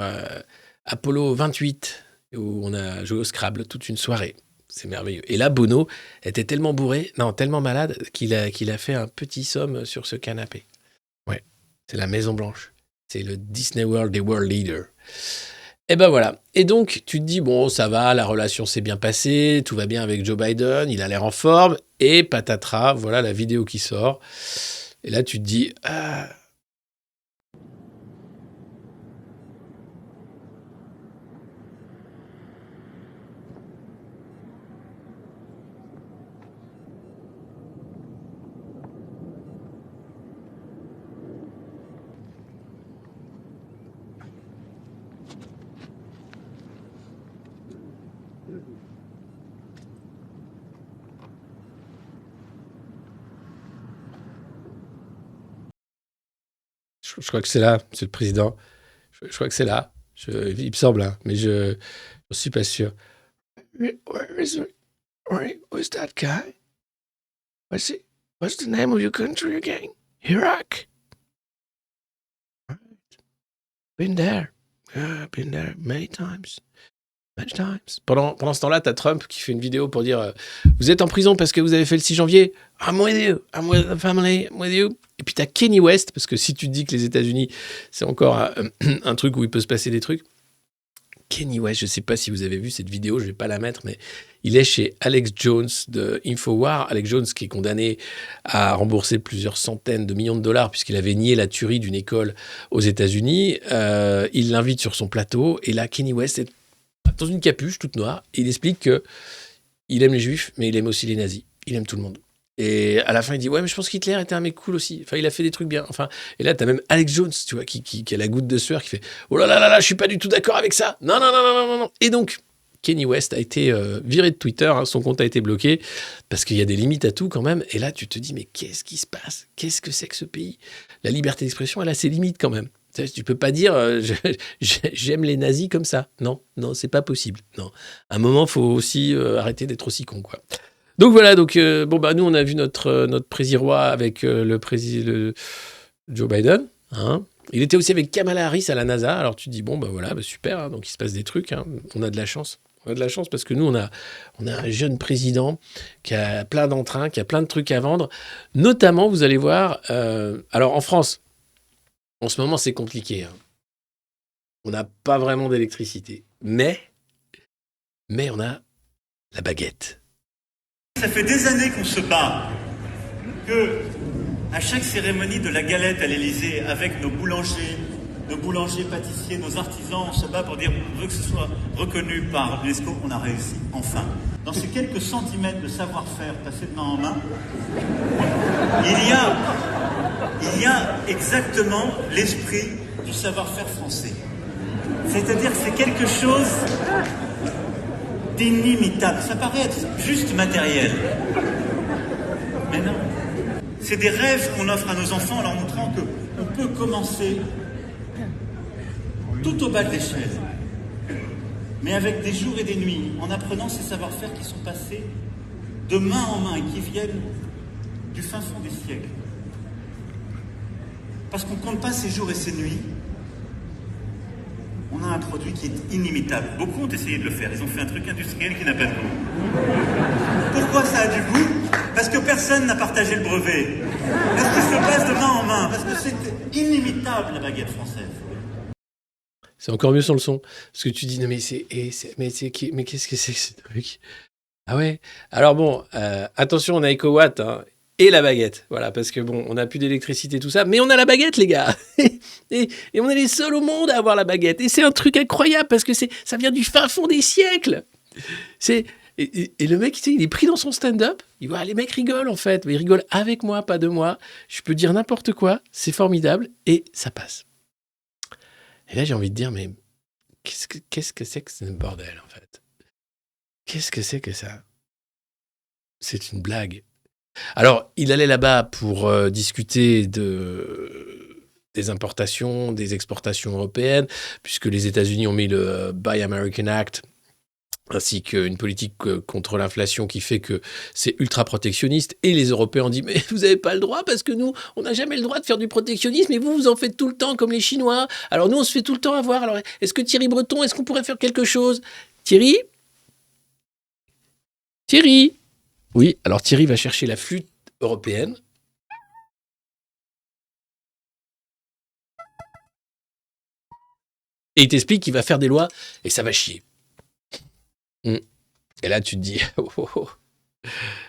Apollo 28, où on a joué au Scrabble toute une soirée. C'est merveilleux. Et là, Bono était tellement bourré, tellement malade, qu'il a fait un petit somme sur ce canapé. Ouais, c'est la Maison Blanche. C'est le Disney World des World Leaders. Et ben voilà. Et donc, tu te dis, bon, ça va, la relation s'est bien passée, tout va bien avec Joe Biden, il a l'air en forme, et patatras, voilà la vidéo qui sort. Et là, tu te dis, je crois que c'est là, monsieur le président. Je crois que c'est là. Il me semble, mais je ne suis pas sûr. Where's that guy? What's the name of your country again? Iraq. Right. Been there. Been there many times. Many times. Pendant ce temps-là, tu as Trump qui fait une vidéo pour dire vous êtes en prison parce que vous avez fait le 6 janvier. I'm with you. I'm with the family. I'm with you. Et puis tu as Kanye West, parce que si tu te dis que les États-Unis, c'est encore un truc où il peut se passer des trucs. Kanye West, je ne sais pas si vous avez vu cette vidéo, je ne vais pas la mettre, mais il est chez Alex Jones de Infowar. Alex Jones qui est condamné à rembourser plusieurs centaines de millions de dollars puisqu'il avait nié la tuerie d'une école aux États-Unis. Il l'invite sur son plateau et là, Kanye West est dans une capuche toute noire et il explique qu'il aime les juifs, mais il aime aussi les nazis. Il aime tout le monde. Et à la fin, il dit « Ouais, mais je pense qu'Hitler était un mec cool aussi. Enfin, il a fait des trucs bien. » Enfin, et là, t'as même Alex Jones, tu vois, qui a la goutte de sueur, qui fait « Oh là là là là, je suis pas du tout d'accord avec ça. Non, non, non, non, non, non. » Et donc, Kanye West a été viré de Twitter. Son compte a été bloqué parce qu'il y a des limites à tout quand même. Et là, tu te dis « Mais qu'est-ce qui se passe? Qu'est-ce que c'est que ce pays ?» La liberté d'expression, elle a ses limites quand même. Tu peux pas dire j'aime les nazis comme ça. Non, non, c'est pas possible. Non. À un moment, faut aussi arrêter d'être aussi con, quoi. Donc voilà, nous on a vu notre président avec le président Joe Biden. Il était aussi avec Kamala Harris à la NASA. Alors tu te dis super, donc il se passe des trucs. On a de la chance. On a de la chance parce que nous on a un jeune président qui a plein d'entrain, qui a plein de trucs à vendre. Notamment, vous allez voir. Alors en France, en ce moment c'est compliqué. On n'a pas vraiment d'électricité, mais on a la baguette. Ça fait des années qu'on se bat, que à chaque cérémonie de la galette à l'Élysée, avec nos boulangers, pâtissiers, nos artisans, on se bat pour dire on veut que ce soit reconnu par l'UNESCO. On a réussi, enfin. Dans ces quelques centimètres de savoir-faire passés de main en main, il y a exactement l'esprit du savoir-faire français. C'est-à-dire que c'est quelque chose d'inimitable. Ça paraît être juste matériel. Mais non. C'est des rêves qu'on offre à nos enfants en leur montrant qu'on peut commencer tout au bas de l'échelle, mais avec des jours et des nuits, en apprenant ces savoir-faire qui sont passés de main en main et qui viennent du fin fond des siècles. Parce qu'on ne compte pas ces jours et ces nuits, On a un produit qui est inimitable. Beaucoup ont essayé de le faire. Ils ont fait un truc industriel qui n'a pas de goût. Pourquoi ça a du goût? Parce que personne n'a partagé le brevet. Parce que ça se passe de main en main. Parce que c'est inimitable, la baguette française. C'est encore mieux sans le son. Parce que tu dis, non mais mais qu'est-ce que c'est que ce truc? Ah ouais. Alors bon, attention, on a EcoWatt, hein, et la baguette. Voilà, parce que bon, on n'a plus d'électricité, tout ça, mais on a la baguette, les gars. et on est les seuls au monde à avoir la baguette. Et c'est un truc incroyable, parce que ça vient du fin fond des siècles. Et le mec, tu sais, il est pris dans son stand-up. Il voit, les mecs rigolent, en fait. Mais ils rigolent avec moi, pas de moi. Je peux dire n'importe quoi. C'est formidable. Et ça passe. Et là, j'ai envie de dire, mais qu'est-ce que c'est que ce bordel, en fait? Qu'est-ce que c'est que ça? C'est une blague. Alors, il allait là-bas pour discuter des importations, des exportations européennes, puisque les États-Unis ont mis le Buy American Act, ainsi qu'une politique contre l'inflation qui fait que c'est ultra protectionniste. Et les Européens ont dit, mais vous n'avez pas le droit, parce que nous, on n'a jamais le droit de faire du protectionnisme, et vous en faites tout le temps, comme les Chinois. Alors nous, on se fait tout le temps avoir. Alors, est-ce que Thierry Breton, est-ce qu'on pourrait faire quelque chose? Thierry? Oui, alors Thierry va chercher la flûte européenne. Et il t'explique qu'il va faire des lois, et ça va chier. Et là, tu te dis, oh, oh, oh.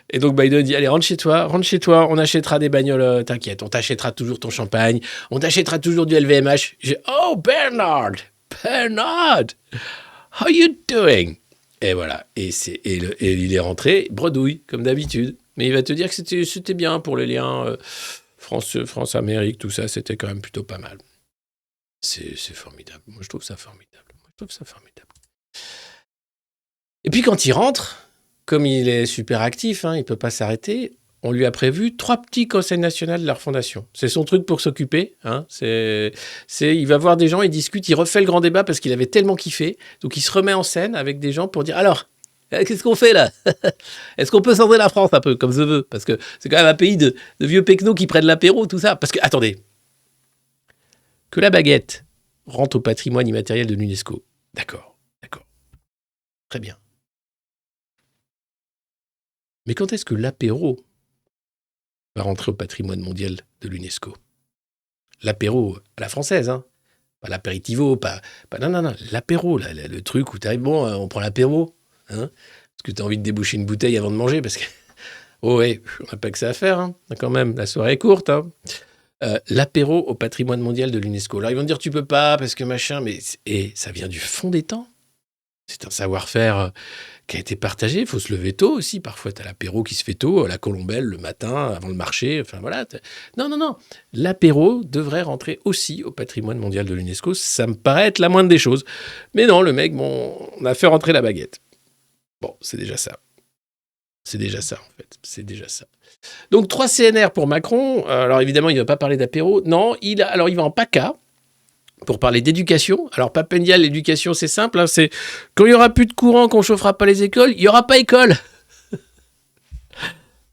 Et donc Biden dit, allez, rentre chez toi, on achètera des bagnoles, t'inquiète, on t'achètera toujours ton champagne, on t'achètera toujours du LVMH. Oh, Bernard, how you doing? Et voilà, et il est rentré, bredouille, comme d'habitude. Mais il va te dire que c'était bien pour les liens France-Amérique, tout ça, c'était quand même plutôt pas mal. C'est formidable, moi je trouve ça formidable. Et puis quand il rentre, comme il est super actif, hein, il ne peut pas s'arrêter, on lui a prévu 3 petits conseils nationaux de leur fondation. C'est son truc pour s'occuper. Hein, il va voir des gens, il discute, il refait le grand débat parce qu'il avait tellement kiffé. Donc il se remet en scène avec des gens pour dire « Alors, qu'est-ce qu'on fait là? Est-ce qu'on peut cendrer la France un peu, comme je veux? Parce que c'est quand même un pays de vieux pecnos qui prennent l'apéro, tout ça. Parce que, attendez, que la baguette rentre au patrimoine immatériel de l'UNESCO. D'accord. Très bien. Mais quand est-ce que l'apéro va rentrer au patrimoine mondial de l'UNESCO? L'apéro à la française, hein. Pas l'apéritivo, non, l'apéro, là, le truc où tu arrives, bon, on prend l'apéro, hein, parce que tu as envie de déboucher une bouteille avant de manger, parce que, oh ouais, on n'a pas que ça à faire, hein, quand même, la soirée est courte, hein. L'apéro au patrimoine mondial de l'UNESCO. Alors ils vont te dire, tu peux pas, parce que machin, mais ça vient du fond des temps. C'est un savoir-faire qui a été partagé. Il faut se lever tôt aussi. Parfois, tu as l'apéro qui se fait tôt, la colombelle le matin, avant le marché. Enfin, voilà. Non. L'apéro devrait rentrer aussi au patrimoine mondial de l'UNESCO. Ça me paraît être la moindre des choses. Mais non, le mec, bon, on a fait rentrer la baguette. Bon, c'est déjà ça. En fait. C'est déjà ça. Donc, 3 CNR pour Macron. Alors, évidemment, il ne va pas parler d'apéro. Non, il va en PACA. Pour parler d'éducation. Alors, Papendial, l'éducation, c'est simple. Hein, c'est quand il n'y aura plus de courant, qu'on ne chauffera pas les écoles, il n'y aura pas école.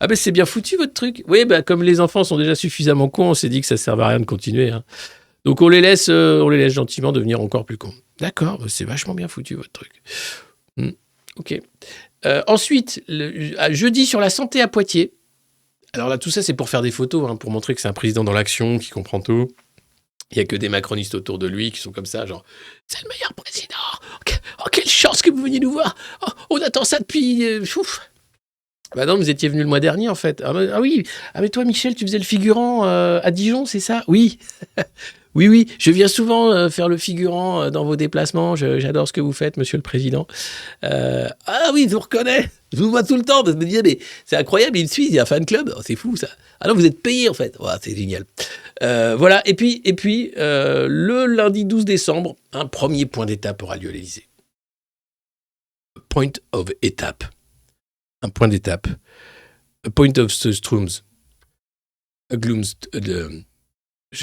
Ah ben, c'est bien foutu, votre truc. Oui, ben, comme les enfants sont déjà suffisamment cons, on s'est dit que ça ne servait à rien de continuer. Hein. Donc, on les laisse gentiment devenir encore plus cons. D'accord, c'est vachement bien foutu, votre truc. Ok. Ensuite, jeudi, sur la santé à Poitiers. Alors là, tout ça, c'est pour faire des photos, hein, pour montrer que c'est un président dans l'action, qui comprend tout. Il n'y a que des macronistes autour de lui qui sont comme ça, genre « C'est le meilleur président! Oh, quelle chance que vous veniez nous voir! Oh, on attend ça depuis... Bah non, vous étiez venu le mois dernier, en fait. Ah oui, mais toi, Michel, tu faisais le figurant à Dijon, c'est ça? Oui. Oui, je viens souvent faire le figurant dans vos déplacements. J'adore ce que vous faites, monsieur le président. Ah oui, je vous reconnais. Je vous vois tout le temps. Je me disais, mais c'est incroyable, il me suit, il y a un fan club. Oh, c'est fou, ça. Ah non, vous êtes payé, en fait. Oh, c'est génial. Voilà, et puis le lundi 12 décembre, un premier point d'étape aura lieu à l'Élysée. Point of étape. Un point d'étape. A point of strooms. A glooms...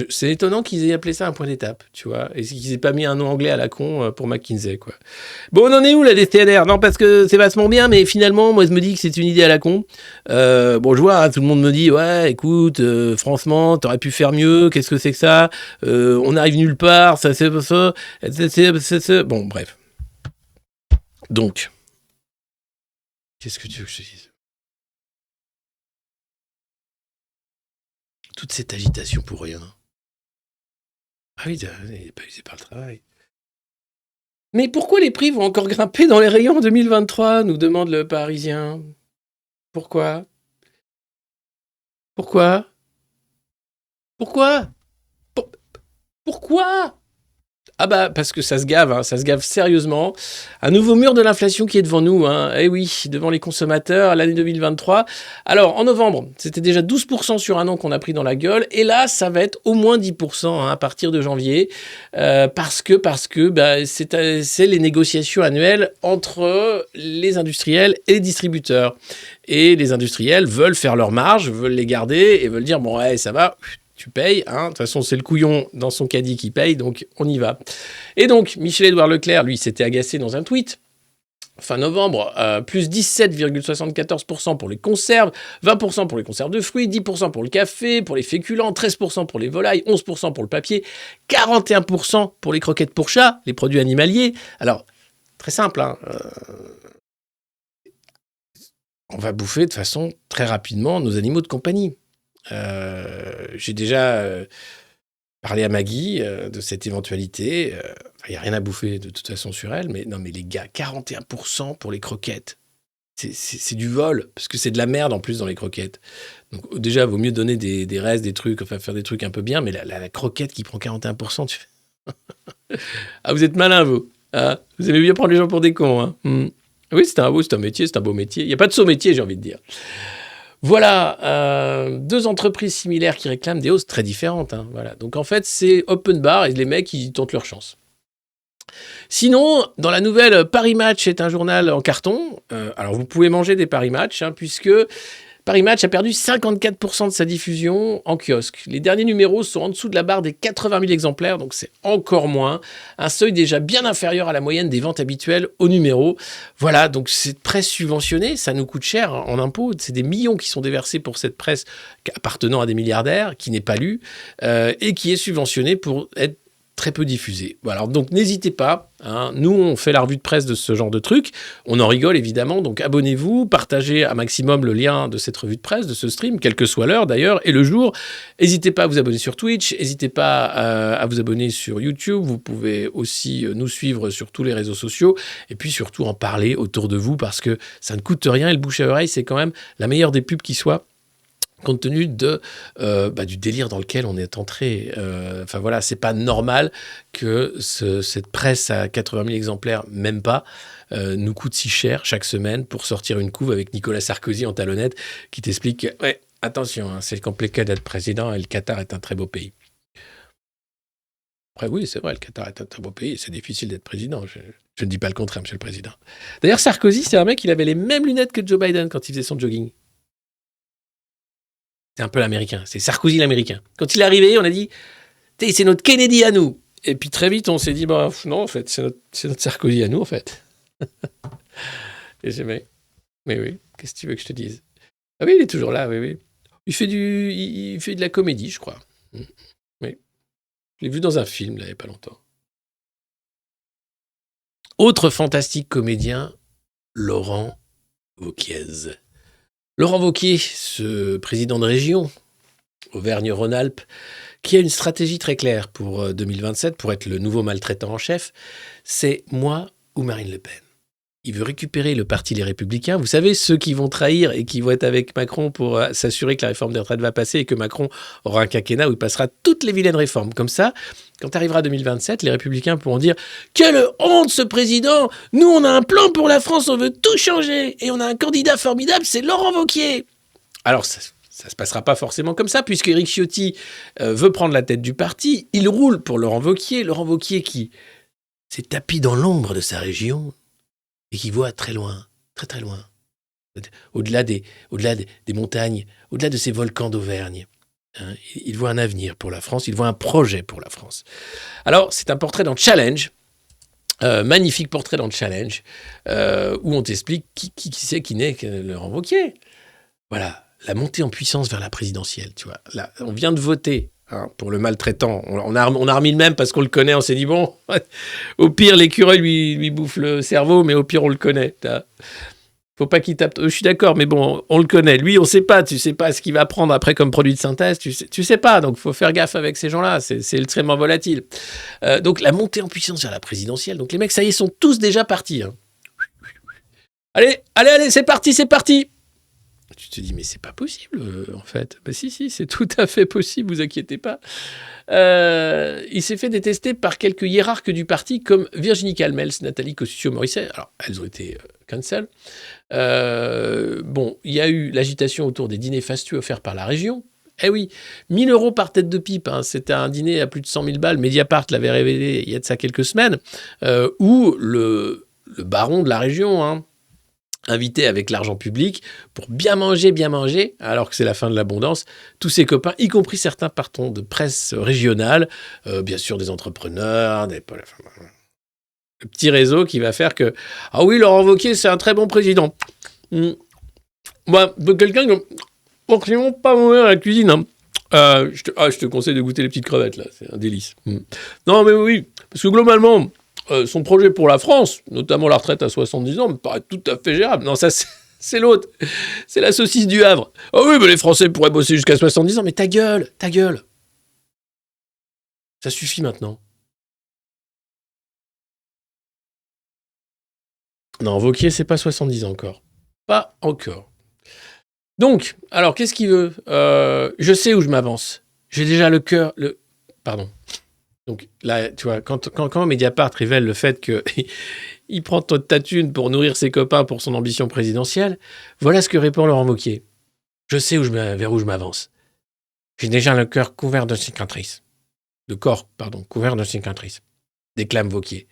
C'est étonnant qu'ils aient appelé ça un point d'étape, tu vois, et qu'ils aient pas mis un nom anglais à la con pour McKinsey, quoi. Bon, on en est où, la DCNR? Non, parce que c'est vachement bien, mais finalement, moi, je me dis que c'est une idée à la con. Bon, je vois, hein, tout le monde me dit, ouais, écoute, franchement, t'aurais pu faire mieux, qu'est-ce que c'est que ça? On arrive nulle part, ça, c'est pas ça, c'est... Bon, bref. Donc, qu'est-ce que tu veux que je te dise? Toute cette agitation pour rien. Ah oui, il n'est pas usé par le travail. Mais pourquoi les prix vont encore grimper dans les rayons en 2023, nous demande le Parisien. Pourquoi? Pourquoi? Pourquoi? Pourquoi? Ah bah parce que ça se gave, hein, ça se gave sérieusement. Un nouveau mur de l'inflation qui est devant nous, hein. Eh oui, devant les consommateurs, l'année 2023. Alors, en novembre, c'était déjà 12% sur un an qu'on a pris dans la gueule. Et là, ça va être au moins 10% hein, à partir de janvier. Parce que bah, c'est les négociations annuelles entre les industriels et les distributeurs. Et les industriels veulent faire leur marge, veulent les garder et veulent dire, bon, ouais, ça va... Tu payes, hein. De toute façon, c'est le couillon dans son caddie qui paye, donc on y va. Et donc, Michel-Édouard Leclerc, lui, s'était agacé dans un tweet. Fin novembre, plus 17,74% pour les conserves, 20% pour les conserves de fruits, 10% pour le café, pour les féculents, 13% pour les volailles, 11% pour le papier, 41% pour les croquettes pour chat, les produits animaliers. Alors, très simple, hein, on va bouffer de façon très rapidement nos animaux de compagnie. J'ai déjà parlé à Maggie de cette éventualité. Il n'y a rien à bouffer de toute façon sur elle, mais non, mais les gars, 41% pour les croquettes. C'est du vol, parce que c'est de la merde en plus dans les croquettes. Donc déjà, il vaut mieux donner des restes, des trucs, enfin faire des trucs un peu bien, mais la croquette qui prend 41%, tu fais... Ah, vous êtes malin, vous. Ah, vous aimez bien prendre les gens pour des cons. Hein. Oui, c'est un métier, c'est un beau métier. Il n'y a pas de saut métier, j'ai envie de dire. Voilà, deux entreprises similaires qui réclament des hausses très différentes. Hein, voilà. Donc en fait, c'est open bar et les mecs, ils tentent leur chance. Sinon, dans la nouvelle, Paris Match est un journal en carton. Alors vous pouvez manger des Paris Match, hein, puisque Paris Match a perdu 54% de sa diffusion en kiosque. Les derniers numéros sont en dessous de la barre des 80 000 exemplaires, donc c'est encore moins. Un seuil déjà bien inférieur à la moyenne des ventes habituelles au numéro. Voilà, donc cette presse subventionnée, ça nous coûte cher en impôts. C'est des millions qui sont déversés pour cette presse appartenant à des milliardaires, qui n'est pas lue, et qui est subventionnée pour être très peu diffusé. Voilà, donc n'hésitez pas, hein, nous on fait la revue de presse de ce genre de trucs, on en rigole évidemment, donc abonnez-vous, partagez un maximum le lien de cette revue de presse, de ce stream, quelle que soit l'heure d'ailleurs, et le jour. N'hésitez pas à vous abonner sur Twitch, n'hésitez pas à vous abonner sur YouTube, vous pouvez aussi nous suivre sur tous les réseaux sociaux, et puis surtout en parler autour de vous, parce que ça ne coûte rien, et le bouche à oreille, c'est quand même la meilleure des pubs qui soit, compte tenu du délire dans lequel on est entré. Enfin voilà, c'est pas normal que cette presse à 80 000 exemplaires, même pas, nous coûte si cher chaque semaine pour sortir une couve avec Nicolas Sarkozy en talonnette qui t'explique que, ouais, attention, hein, c'est compliqué d'être président et le Qatar est un très beau pays. Après oui, c'est vrai, le Qatar est un très beau pays, c'est difficile d'être président. Je ne dis pas le contraire, monsieur le président. D'ailleurs, Sarkozy, c'est un mec, il avait les mêmes lunettes que Joe Biden quand il faisait son jogging. C'est un peu l'américain, c'est Sarkozy l'américain. Quand il est arrivé, on a dit, c'est notre Kennedy à nous. Et puis très vite, on s'est dit, bah non, en fait, c'est notre Sarkozy à nous, en fait. Et j'ai mais oui, qu'est-ce que tu veux que je te dise? Ah oui, il est toujours là, oui, oui. Il fait de la comédie, je crois. Oui. Je l'ai vu dans un film, là, il n'y a pas longtemps. Autre fantastique comédien, Laurent Wauquiez. Laurent Wauquiez, ce président de région, Auvergne-Rhône-Alpes, qui a une stratégie très claire pour 2027, pour être le nouveau maltraitant en chef, c'est moi ou Marine Le Pen. Il veut récupérer le parti Les Républicains. Vous savez, ceux qui vont trahir et qui vont être avec Macron pour s'assurer que la réforme des retraites va passer et que Macron aura un quinquennat où il passera toutes les vilaines réformes. Comme ça, quand arrivera 2027, les Républicains pourront dire « Quelle honte ce président! Nous, on a un plan pour la France, on veut tout changer et on a un candidat formidable, c'est Laurent Wauquiez !» Alors, ça se passera pas forcément comme ça, puisque Éric Ciotti veut prendre la tête du parti. Il roule pour Laurent Wauquiez. Laurent Wauquiez qui s'est tapi dans l'ombre de sa région et qui voit très loin, très très loin, au-delà des montagnes, au-delà de ces volcans d'Auvergne. Hein, il voit un avenir pour la France, il voit un projet pour la France. Alors, c'est un portrait dans Challenge, magnifique portrait dans Challenge, où on t'explique qui c'est qui n'est que Laurent Wauquiez. Voilà, la montée en puissance vers la présidentielle, tu vois. Là, on vient de voter pour le maltraitant. On a remis le même parce qu'on le connaît, on s'est dit, bon, au pire, l'écureuil lui bouffe le cerveau, mais au pire, on le connaît. Faut pas qu'il tape. Je suis d'accord, mais bon, on le connaît. Lui, on sait pas. Tu sais pas ce qu'il va prendre après comme produit de synthèse. Tu sais pas. Donc, faut faire gaffe avec ces gens-là. C'est extrêmement volatile. Donc, la montée en puissance vers la présidentielle. Donc, les mecs, ça y est, sont tous déjà partis. Hein. Allez, c'est parti. Tu te dis, mais c'est pas possible, en fait. Ben si, c'est tout à fait possible, vous inquiétez pas. Il s'est fait détester par quelques hiérarques du parti, comme Virginie Calmels, Nathalie Kosciusko-Morizet. Alors, elles ont été cancel. Bon, il y a eu l'agitation autour des dîners fastueux offerts par la région. Eh oui, 1 000 € par tête de pipe. Hein. C'était un dîner à plus de 100 000 balles. Mediapart l'avait révélé il y a de ça quelques semaines, où le baron de la région... Hein, invité avec l'argent public pour bien manger, alors que c'est la fin de l'abondance, tous ses copains, y compris certains patrons de presse régionale, bien sûr des entrepreneurs, le petit réseau qui va faire que « Ah oui, Laurent Wauquiez, c'est un très bon président. Moi, quelqu'un qui forcément pas mauvais à la cuisine. Hein. Je te conseille de goûter les petites crevettes, là, c'est un délice. Non, mais oui, parce que globalement... son projet pour la France, notamment la retraite à 70 ans, me paraît tout à fait gérable. Non, ça, c'est l'autre. C'est la saucisse du Havre. Ah oui, mais les Français pourraient bosser jusqu'à 70 ans. Mais ta gueule. Ça suffit maintenant. Non, Wauquiez, c'est pas 70 ans encore. Pas encore. Donc, alors, qu'est-ce qu'il veut ? Je sais où je m'avance. J'ai déjà le cœur... Pardon. Donc là, tu vois, quand Mediapart révèle le fait qu'il prend ta thune pour nourrir ses copains pour son ambition présidentielle, voilà ce que répond Laurent Wauquiez. Je sais vers où je m'avance. J'ai déjà le cœur couvert de cicatrices. Couvert de cicatrices. Déclame Wauquiez.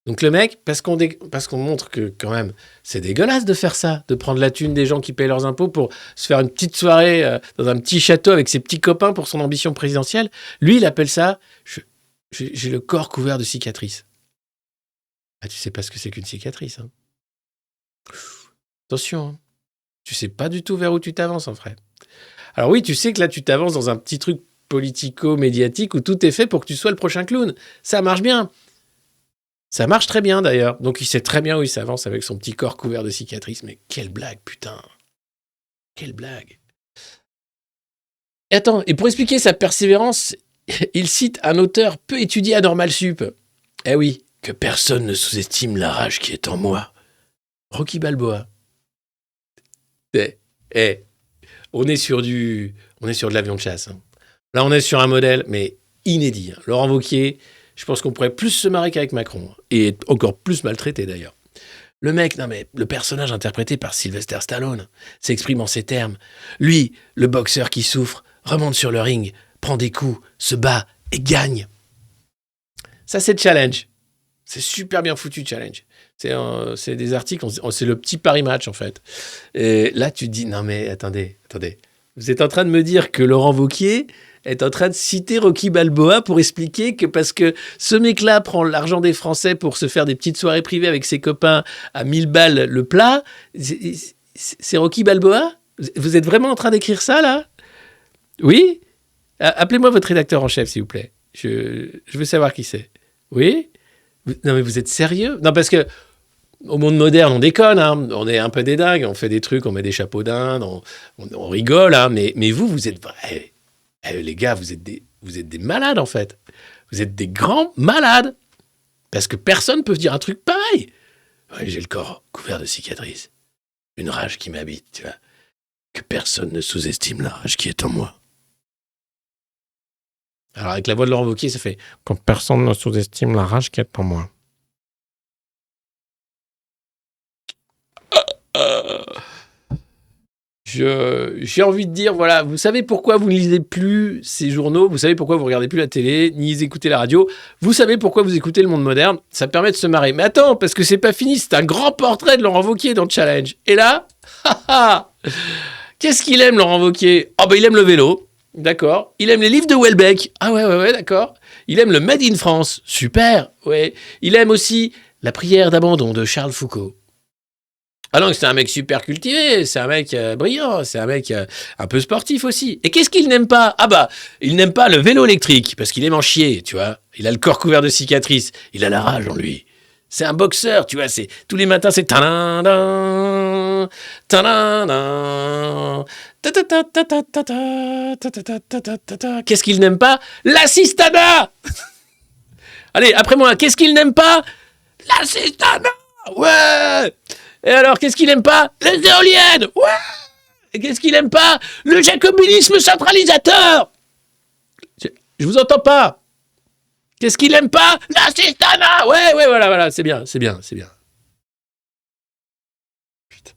Donc le mec, parce qu'on montre que quand même, c'est dégueulasse de faire ça, de prendre la thune des gens qui payent leurs impôts pour se faire une petite soirée dans un petit château avec ses petits copains pour son ambition présidentielle. Lui, il appelle ça... J'ai le corps couvert de cicatrices. Ah, tu sais pas ce que c'est qu'une cicatrice. Hein. Attention, hein. Tu sais pas du tout vers où tu t'avances, en fait. Alors oui, tu sais que là, tu t'avances dans un petit truc politico-médiatique où tout est fait pour que tu sois le prochain clown. Ça marche bien. Ça marche très bien, d'ailleurs. Donc, il sait très bien où il s'avance avec son petit corps couvert de cicatrices. Mais quelle blague, putain. Quelle blague. Et attends, et pour expliquer sa persévérance... Il cite un auteur peu étudié à Normal Sup. Eh oui, que personne ne sous-estime la rage qui est en moi. Rocky Balboa. On est sur de l'avion de chasse. Hein. Là, on est sur un modèle, mais inédit. Hein. Laurent Wauquiez, je pense qu'on pourrait plus se marrer qu'avec Macron. Et encore plus maltraité, d'ailleurs. Le mec, le personnage interprété par Sylvester Stallone s'exprime en ces termes. Lui, le boxeur qui souffre, remonte sur le ring, prend des coups, se bat et gagne. Ça, c'est Challenge. C'est super bien foutu, Challenge. C'est des articles, c'est le petit Paris Match, en fait. Et là, tu te dis, non mais attendez. Vous êtes en train de me dire que Laurent Wauquiez est en train de citer Rocky Balboa pour expliquer que parce que ce mec-là prend l'argent des Français pour se faire des petites soirées privées avec ses copains à 1000 balles le plat, c'est Rocky Balboa ? Vous êtes vraiment en train d'écrire ça, là ? Oui ? Appelez-moi votre rédacteur en chef, s'il vous plaît. Je veux savoir qui c'est. Oui ? Non, mais vous êtes sérieux ? Non, parce que au monde moderne, on déconne. Hein. On est un peu des dingues. On fait des trucs, on met des chapeaux d'Inde, on rigole. Hein. Mais vous êtes... les gars, vous êtes des malades, en fait. Vous êtes des grands malades. Parce que personne ne peut dire un truc pareil. Ouais, j'ai le corps couvert de cicatrices. Une rage qui m'habite, tu vois. Que personne ne sous-estime la rage qui est en moi. Alors, avec la voix de Laurent Wauquiez, ça fait « Quand personne ne sous-estime la rage qui est en moi ». J'ai envie de dire, voilà, vous savez pourquoi vous ne lisez plus ces journaux, vous savez pourquoi vous ne regardez plus la télé, ni écoutez la radio, vous savez pourquoi vous écoutez Le Monde Moderne, ça permet de se marrer. Mais attends, parce que c'est pas fini, c'est un grand portrait de Laurent Wauquiez dans Challenge. Et là, qu'est-ce qu'il aime, Laurent Wauquiez ? Ah ben, il aime le vélo. D'accord. Il aime les livres de Houellebecq. Ah ouais, d'accord. Il aime le Made in France. Super, ouais. Il aime aussi la prière d'abandon de Charles Foucault. Ah non, c'est un mec super cultivé, c'est un mec brillant, c'est un mec un peu sportif aussi. Et qu'est-ce qu'il n'aime pas? Ah bah, il n'aime pas le vélo électrique, parce qu'il aime en chier, tu vois. Il a le corps couvert de cicatrices, il a la rage en lui. C'est un boxeur, tu vois, c'est tous les matins c'est ta-da-da, ta-da-da, ta-ta-ta-ta-ta-ta, ta-ta-ta-ta-ta-ta. Qu'est-ce qu'il n'aime pas? L'assistanat. Allez, après moi, qu'est-ce qu'il n'aime pas? L'assistanat. Ouais. Et alors, qu'est-ce qu'il aime pas? Les éoliennes. Ouais. Et qu'est-ce qu'il aime pas? Le jacobinisme centralisateur. Je vous entends pas. Qu'est-ce qu'il aime pas? L'assistanat. Ouais, voilà, c'est bien. Putain.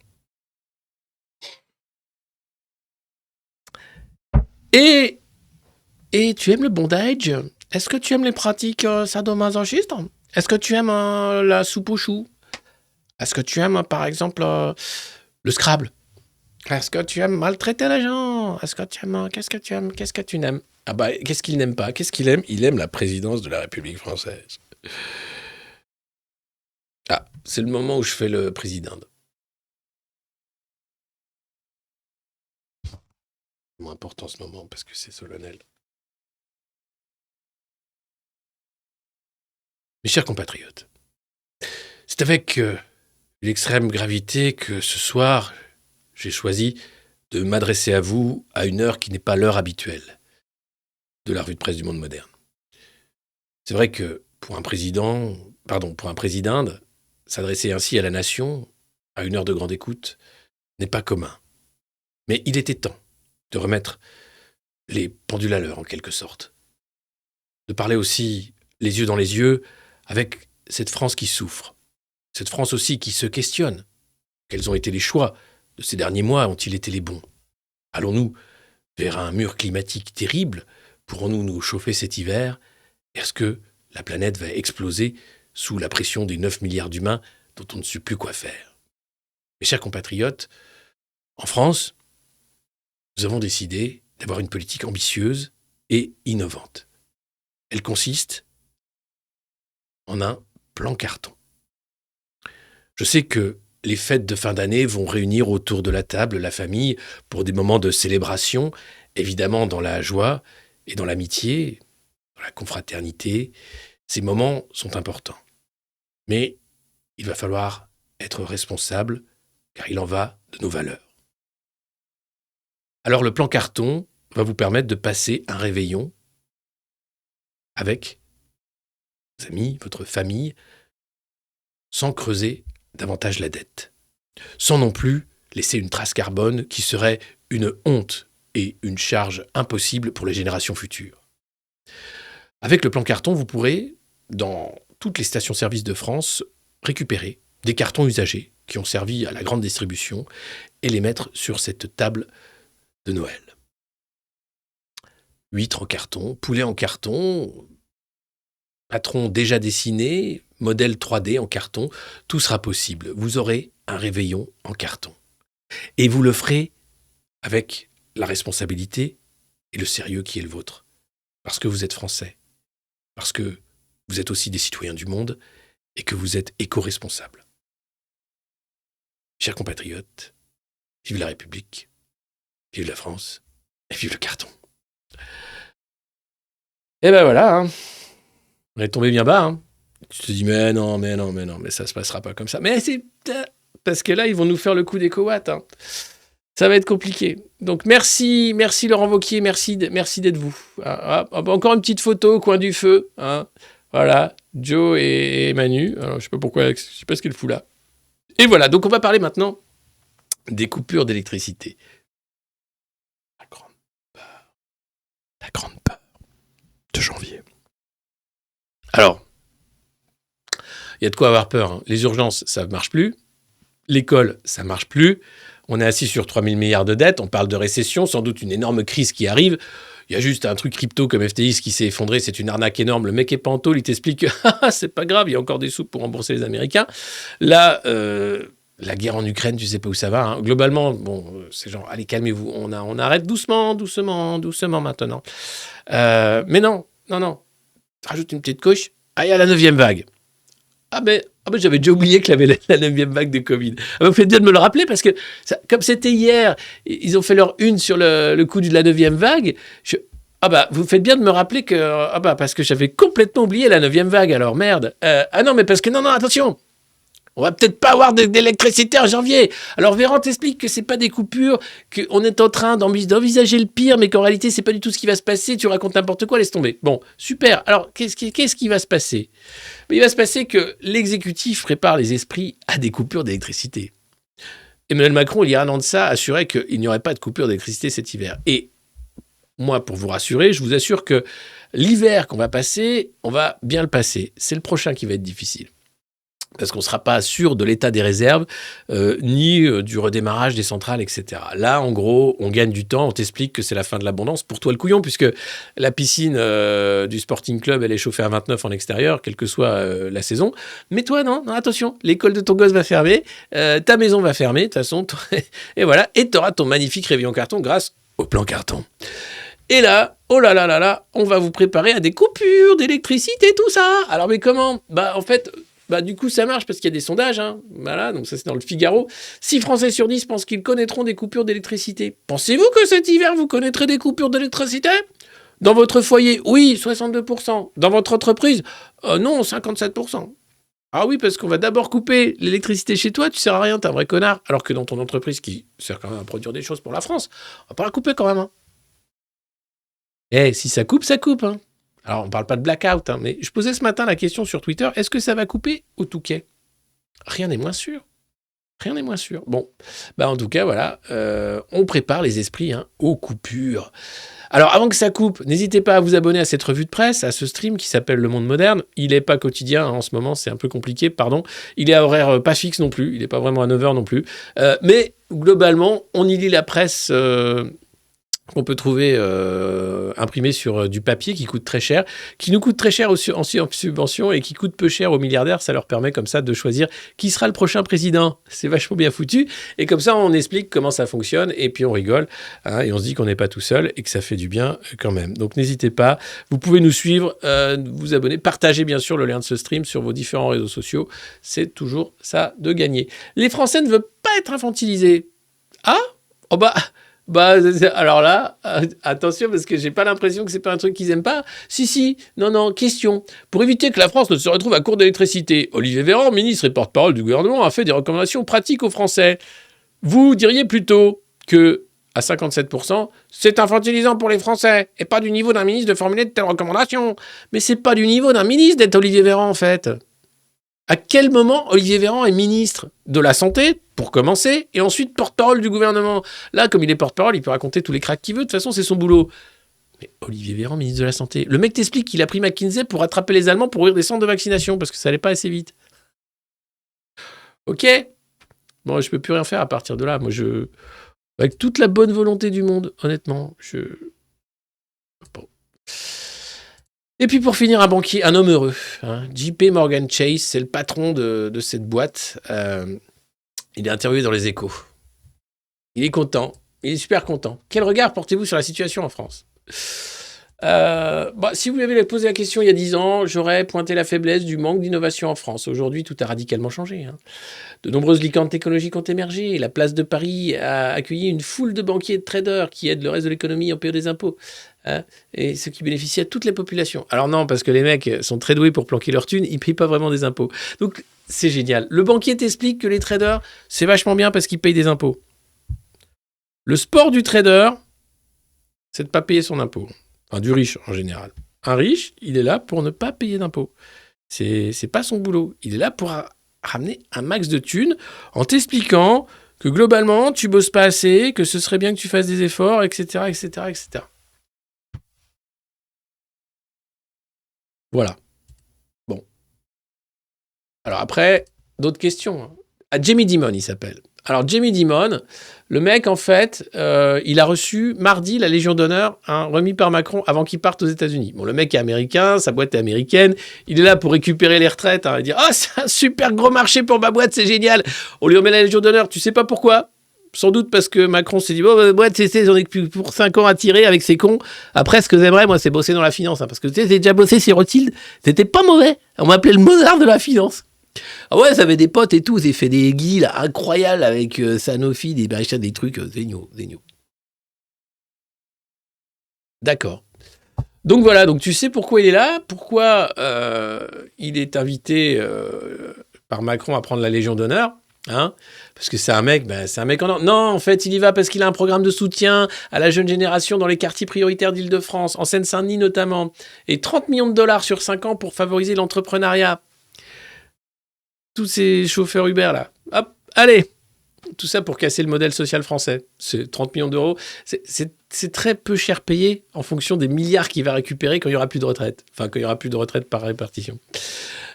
Et tu aimes le bondage? Est-ce que tu aimes les pratiques sadomasochistes? Est-ce que tu aimes la soupe aux choux? Est-ce que tu aimes, par exemple, le Scrabble? Est-ce que tu aimes maltraiter les gens? Est-ce que tu aimes... Qu'est-ce que tu aimes? Qu'est-ce que tu n'aimes? Ah bah, qu'est-ce qu'il n'aime pas? Qu'est-ce qu'il aime? Il aime la présidence de la République française. Ah, c'est le moment où je fais le président. C'est moins important ce moment parce que c'est solennel. Mes chers compatriotes, c'est avec l'extrême gravité que ce soir, j'ai choisi de m'adresser à vous à une heure qui n'est pas l'heure habituelle de la revue de presse du Monde moderne. C'est vrai que pour un président, s'adresser ainsi à la nation, à une heure de grande écoute, n'est pas commun. Mais il était temps de remettre les pendules à l'heure, en quelque sorte. De parler aussi les yeux dans les yeux avec cette France qui souffre. Cette France aussi qui se questionne. Quels ont été les choix de ces derniers mois? Ont-ils été les bons? Allons-nous vers un mur climatique terrible? Pourrons-nous nous chauffer cet hiver? Est-ce que la planète va exploser sous la pression des 9 milliards d'humains dont on ne sait plus quoi faire? Mes chers compatriotes, en France, nous avons décidé d'avoir une politique ambitieuse et innovante. Elle consiste en un plan carton. Je sais que les fêtes de fin d'année vont réunir autour de la table la famille pour des moments de célébration, évidemment dans la joie et dans l'amitié, dans la confraternité. Ces moments sont importants. Mais il va falloir être responsable, car il en va de nos valeurs. Alors le plan carton va vous permettre de passer un réveillon avec vos amis, votre famille, sans creuser davantage la dette, sans non plus laisser une trace carbone qui serait une honte et une charge impossible pour les générations futures. Avec le plan carton, vous pourrez, dans toutes les stations-service de France, récupérer des cartons usagés qui ont servi à la grande distribution et les mettre sur cette table de Noël. Huîtres en carton, poulet en carton, patron déjà dessiné, modèle 3D en carton, tout sera possible. Vous aurez un réveillon en carton. Et vous le ferez avec la responsabilité et le sérieux qui est le vôtre. Parce que vous êtes français. Parce que vous êtes aussi des citoyens du monde et que vous êtes éco-responsables. Chers compatriotes, vive la République, vive la France et vive le carton. Et ben voilà, hein. On est tombé bien bas. Hein. Tu te dis, mais non, ça se passera pas comme ça. Mais c'est parce que là, ils vont nous faire le coup des cowatt. Hein. Ça va être compliqué. Donc merci Laurent Wauquiez, merci d'être vous. Encore une petite photo au coin du feu. Hein. Voilà, Joe et Manu. Alors, je sais pas ce qu'elle fout là. Et voilà, donc on va parler maintenant des coupures d'électricité. La grande peur de janvier. Alors, il y a de quoi avoir peur. Hein. Les urgences, ça ne marche plus. L'école, ça ne marche plus. On est assis sur 3 000 milliards de dettes. On parle de récession, sans doute une énorme crise qui arrive. Il y a juste un truc crypto comme FTX qui s'est effondré. C'est une arnaque énorme. Le mec est pas en tôle. Il t'explique que c'est pas grave. Il y a encore des sous pour rembourser les Américains. Là, La guerre en Ukraine, tu sais pas où ça va. Hein. Globalement, bon, c'est genre, allez, calmez-vous. On arrête doucement maintenant. Mais non. Rajoute une petite couche. Ah, il y a la 9e vague. Ah ben, j'avais déjà oublié qu'il y avait la 9e vague de Covid. Ah ben, vous faites bien de me le rappeler parce que, comme c'était hier, ils ont fait leur une sur le coup de la 9e vague. Vous faites bien de me rappeler que... parce que j'avais complètement oublié la 9e vague, alors merde. Non, mais parce que... Non, attention. On va peut-être pas avoir d'électricité en janvier. Alors Véran t'explique que c'est pas des coupures, qu'on est en train d'envisager le pire, mais qu'en réalité c'est pas du tout ce qui va se passer. Tu racontes n'importe quoi, laisse tomber. Bon, super. Alors qu'est-ce qui va se passer ? Il va se passer que l'exécutif prépare les esprits à des coupures d'électricité. Emmanuel Macron, il y a un an de ça, assurait qu'il n'y aurait pas de coupure d'électricité cet hiver. Et moi, pour vous rassurer, je vous assure que l'hiver qu'on va passer, on va bien le passer. C'est le prochain qui va être difficile. Parce qu'on ne sera pas sûr de l'état des réserves, ni du redémarrage des centrales, etc. Là, en gros, on gagne du temps, on t'explique que c'est la fin de l'abondance pour toi le couillon, puisque la piscine du Sporting Club, elle est chauffée à 29 en extérieur, quelle que soit la saison. Mais toi, non, attention, l'école de ton gosse va fermer, ta maison va fermer, de toute façon, et voilà, et tu auras ton magnifique réveillon carton grâce au plan carton. Et là, oh là là, on va vous préparer à des coupures d'électricité, tout ça. Alors, mais comment ? En fait... du coup, ça marche parce qu'il y a des sondages. Hein. Voilà, donc ça, c'est dans le Figaro. 6 Français sur 10 pensent qu'ils connaîtront des coupures d'électricité. Pensez-vous que cet hiver, vous connaîtrez des coupures d'électricité ? Dans votre foyer, oui, 62%. Dans votre entreprise, non, 57%. Ah oui, parce qu'on va d'abord couper l'électricité chez toi, tu sers à rien, t'es un vrai connard. Alors que dans ton entreprise qui sert quand même à produire des choses pour la France, on va pas la couper quand même. Hein. Si ça coupe, ça coupe. Hein. Alors, on ne parle pas de blackout, hein, mais je posais ce matin la question sur Twitter, est-ce que ça va couper au Touquet ? Rien n'est moins sûr. Bon, en tout cas, voilà, on prépare les esprits aux coupures. Alors, avant que ça coupe, n'hésitez pas à vous abonner à cette revue de presse, à ce stream qui s'appelle Le Monde Moderne. Il n'est pas quotidien, en ce moment, c'est un peu compliqué, pardon. Il est à horaire pas fixe non plus, il n'est pas vraiment à 9h non plus. Mais globalement, on y lit la presse... qu'on peut trouver imprimé sur du papier qui coûte très cher, qui nous coûte très cher aussi en subvention et qui coûte peu cher aux milliardaires. Ça leur permet comme ça de choisir qui sera le prochain président. C'est vachement bien foutu. Et comme ça, on explique comment ça fonctionne et puis on rigole. Et on se dit qu'on n'est pas tout seul et que ça fait du bien quand même. Donc n'hésitez pas. Vous pouvez nous suivre, vous abonner, partager bien sûr le lien de ce stream sur vos différents réseaux sociaux. C'est toujours ça de gagner. Les Français ne veulent pas être infantilisés. Ah ? Alors là, attention, parce que j'ai pas l'impression que c'est pas un truc qu'ils aiment pas. Si, non, question. Pour éviter que la France ne se retrouve à court d'électricité, Olivier Véran, ministre et porte-parole du gouvernement, a fait des recommandations pratiques aux Français. Vous diriez plutôt que, à 57%, c'est infantilisant pour les Français, et pas du niveau d'un ministre de formuler de telles recommandations. Mais c'est pas du niveau d'un ministre d'être Olivier Véran, en fait. À quel moment Olivier Véran est ministre de la Santé, pour commencer, et ensuite porte-parole du gouvernement ? Là, comme il est porte-parole, il peut raconter tous les cracks qu'il veut, de toute façon, c'est son boulot. Mais Olivier Véran, ministre de la Santé, le mec t'explique qu'il a pris McKinsey pour attraper les Allemands pour ouvrir des centres de vaccination, parce que ça allait pas assez vite. Ok ? Bon, je peux plus rien faire à partir de là. Moi, avec toute la bonne volonté du monde, honnêtement, Bon. Et puis pour finir, un homme heureux. JP Morgan Chase, c'est le patron de cette boîte. Il est interviewé dans Les Échos. Il est content. Il est super content. Quel regard portez-vous sur la situation en France ? Si vous lui avez posé la question il y a 10 ans, j'aurais pointé la faiblesse du manque d'innovation en France. Aujourd'hui, tout a radicalement changé. De nombreuses licornes technologiques ont émergé. La place de Paris a accueilli une foule de banquiers et de traders qui aident le reste de l'économie en payant des impôts. Et ce qui bénéficie à toutes les populations. Alors non, parce que les mecs sont très doués pour planquer leur thune, ils ne payent pas vraiment des impôts. Donc c'est génial. Le banquier t'explique que les traders, c'est vachement bien parce qu'ils payent des impôts. Le sport du trader, c'est de ne pas payer son impôt. Enfin, du riche en général. Un riche, il est là pour ne pas payer d'impôts. C'est pas son boulot. Il est là pour ramener un max de thunes en t'expliquant que globalement, tu bosses pas assez, que ce serait bien que tu fasses des efforts, etc., etc., etc. Voilà. Bon. Alors après, d'autres questions. Jamie Dimon, il s'appelle. Alors, Jamie Dimon, le mec, en fait, il a reçu mardi la Légion d'honneur, remis par Macron avant qu'il parte aux États-Unis. Bon, le mec est américain, sa boîte est américaine, il est là pour récupérer les retraites. Il dit « Ah, c'est un super gros marché pour ma boîte, c'est génial !» On lui remet la Légion d'honneur, tu sais pas pourquoi ? Sans doute parce que Macron s'est dit « Bon, ma boîte, j'en ai plus pour 5 ans à tirer avec ces cons. Après, ce que j'aimerais, moi, c'est bosser dans la finance. Parce que tu sais, j'ai déjà bossé chez Rothschild, c'était pas mauvais. On m'appelait le Mozart de la finance. » Ah ouais, ça avait des potes et tout. J'ai fait des guilles incroyables avec Sanofi, des machins, des trucs. Zénio. D'accord. Donc voilà, donc tu sais pourquoi il est là, pourquoi il est invité par Macron à prendre la Légion d'honneur. Hein, parce que c'est un mec en or. Non, en fait, il y va parce qu'il a un programme de soutien à la jeune génération dans les quartiers prioritaires d'Île-de-France, en Seine-Saint-Denis notamment, et 30 millions de dollars sur 5 ans pour favoriser l'entrepreneuriat. Tous ces chauffeurs Uber là. Hop, allez. Tout ça pour casser le modèle social français. C'est 30 millions d'euros. C'est très peu cher payé en fonction des milliards qu'il va récupérer quand il n'y aura plus de retraite. Enfin, quand il n'y aura plus de retraite par répartition.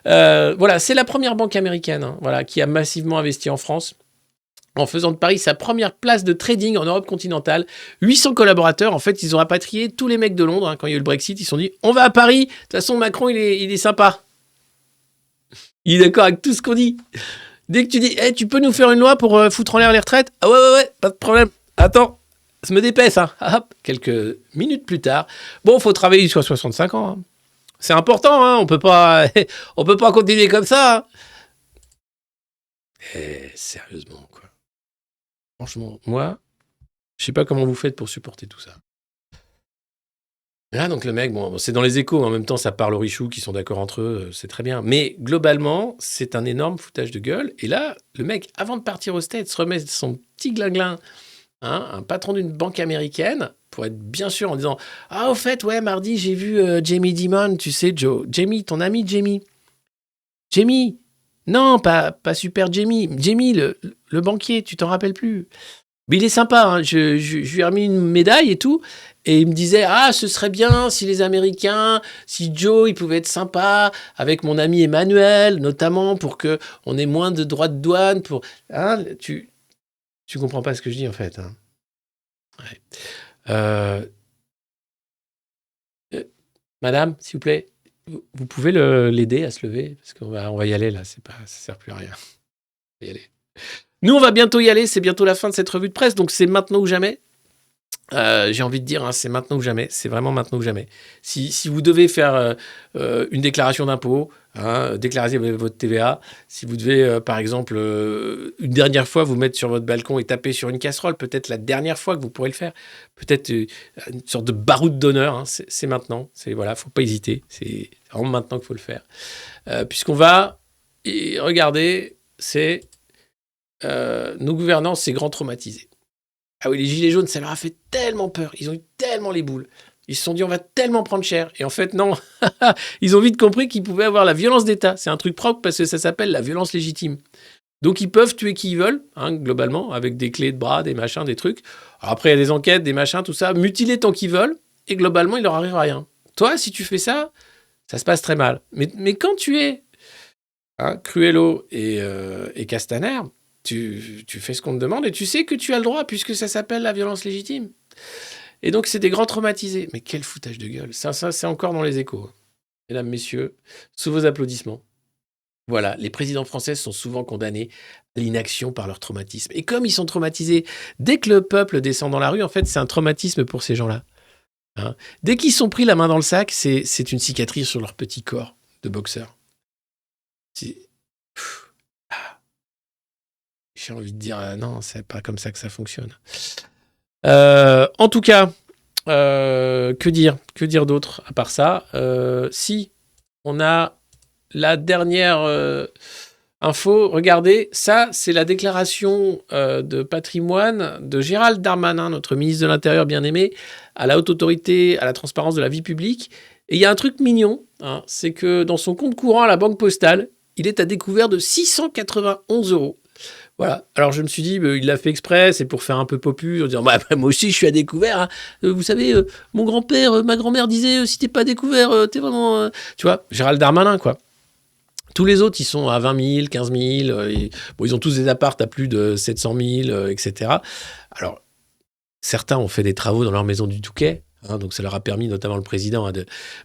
Voilà, c'est la première banque américaine qui a massivement investi en France en faisant de Paris sa première place de trading en Europe continentale. 800 collaborateurs. En fait, ils ont rapatrié tous les mecs de Londres. Quand il y a eu le Brexit, ils se sont dit « On va à Paris. De toute façon, Macron, il est sympa. Il est d'accord avec tout ce qu'on dit. » Dès que tu dis hey, « tu peux nous faire une loi pour foutre en l'air les retraites ?»« Ah ouais, pas de problème. Attends, ça me dépêche. Hop, quelques minutes plus tard. Bon, il faut travailler jusqu'à 65 ans. C'est important, on peut pas continuer comme ça. Sérieusement, quoi. Franchement, moi, je sais pas comment vous faites pour supporter tout ça. Là, donc le mec, bon, c'est dans les échos, en même temps, ça parle aux richoux qui sont d'accord entre eux, c'est très bien. Mais globalement, c'est un énorme foutage de gueule. Et là, le mec, avant de partir aux States, se remet son petit glinglin, un patron d'une banque américaine, pour être bien sûr en disant « Ah, au fait, ouais, mardi, j'ai vu Jamie Dimon, tu sais, Joe. Jamie, ton ami Jamie. Jamie. Non, pas super Jamie. Jamie, le banquier, tu t'en rappelles plus. Mais il est sympa, je lui ai remis une médaille et tout. Et il me disait, ce serait bien si les Américains, si Joe, il pouvait être sympa avec mon ami Emmanuel, notamment pour qu'on ait moins de droits de douane. Tu comprends pas ce que je dis, en fait. Ouais. Madame, s'il vous plaît, vous pouvez l'aider à se lever? Parce qu'on va y aller, là. Ça sert plus à rien. On va y aller. Nous, on va bientôt y aller. C'est bientôt la fin de cette revue de presse. Donc, c'est maintenant ou jamais. J'ai envie de dire, c'est maintenant ou jamais. C'est vraiment maintenant ou jamais. Si vous devez faire une déclaration d'impôt, déclarer votre TVA, si vous devez, par exemple, une dernière fois vous mettre sur votre balcon et taper sur une casserole, peut-être la dernière fois que vous pourrez le faire, peut-être une sorte de baroud d'honneur, c'est maintenant. Faut pas hésiter. C'est vraiment maintenant qu'il faut le faire. Puisqu'on va regarder, c'est nos gouvernants, c'est grand traumatisé. Ah oui, les gilets jaunes, ça leur a fait tellement peur. Ils ont eu tellement les boules. Ils se sont dit, on va tellement prendre cher. Et en fait, non. Ils ont vite compris qu'ils pouvaient avoir la violence d'État. C'est un truc propre parce que ça s'appelle la violence légitime. Donc, ils peuvent tuer qui ils veulent, globalement, avec des clés de bras, des machins, des trucs. Alors après, il y a des enquêtes, des machins, tout ça. Mutiler tant qu'ils veulent. Et globalement, il leur arrive rien. Toi, si tu fais ça, ça se passe très mal. Mais quand tu es Cruello et Castaner, tu fais ce qu'on te demande et tu sais que tu as le droit puisque ça s'appelle la violence légitime. Et donc, c'est des grands traumatisés. Mais quel foutage de gueule. Ça c'est encore dans les échos. Mesdames, messieurs, sous vos applaudissements. Voilà, les présidents français sont souvent condamnés à l'inaction par leur traumatisme. Et comme ils sont traumatisés, dès que le peuple descend dans la rue, en fait, c'est un traumatisme pour ces gens-là. Dès qu'ils sont pris la main dans le sac, c'est une cicatrice sur leur petit corps de boxeur. J'ai envie de dire, non, c'est pas comme ça que ça fonctionne. En tout cas, que dire d'autre à part ça? Si, on a la dernière info. Regardez, ça, c'est la déclaration de patrimoine de Gérald Darmanin, notre ministre de l'Intérieur bien-aimé, à la Haute Autorité à la transparence de la vie publique. Et il y a un truc mignon, c'est que dans son compte courant à la Banque Postale, il est à découvert de 691 €. Voilà. Alors je me suis dit, il l'a fait exprès, c'est pour faire un peu popu, en disant, moi aussi je suis à découvert. Vous savez, mon grand-père, ma grand-mère disait, si t'es pas à découvert, t'es vraiment... Tu vois, Gérald Darmanin, quoi. Tous les autres, ils sont à 20 000, 15 000. Bon, ils ont tous des apparts à plus de 700 000, etc. Alors, certains ont fait des travaux dans leur maison du Touquet. Donc, ça leur a permis, notamment le président,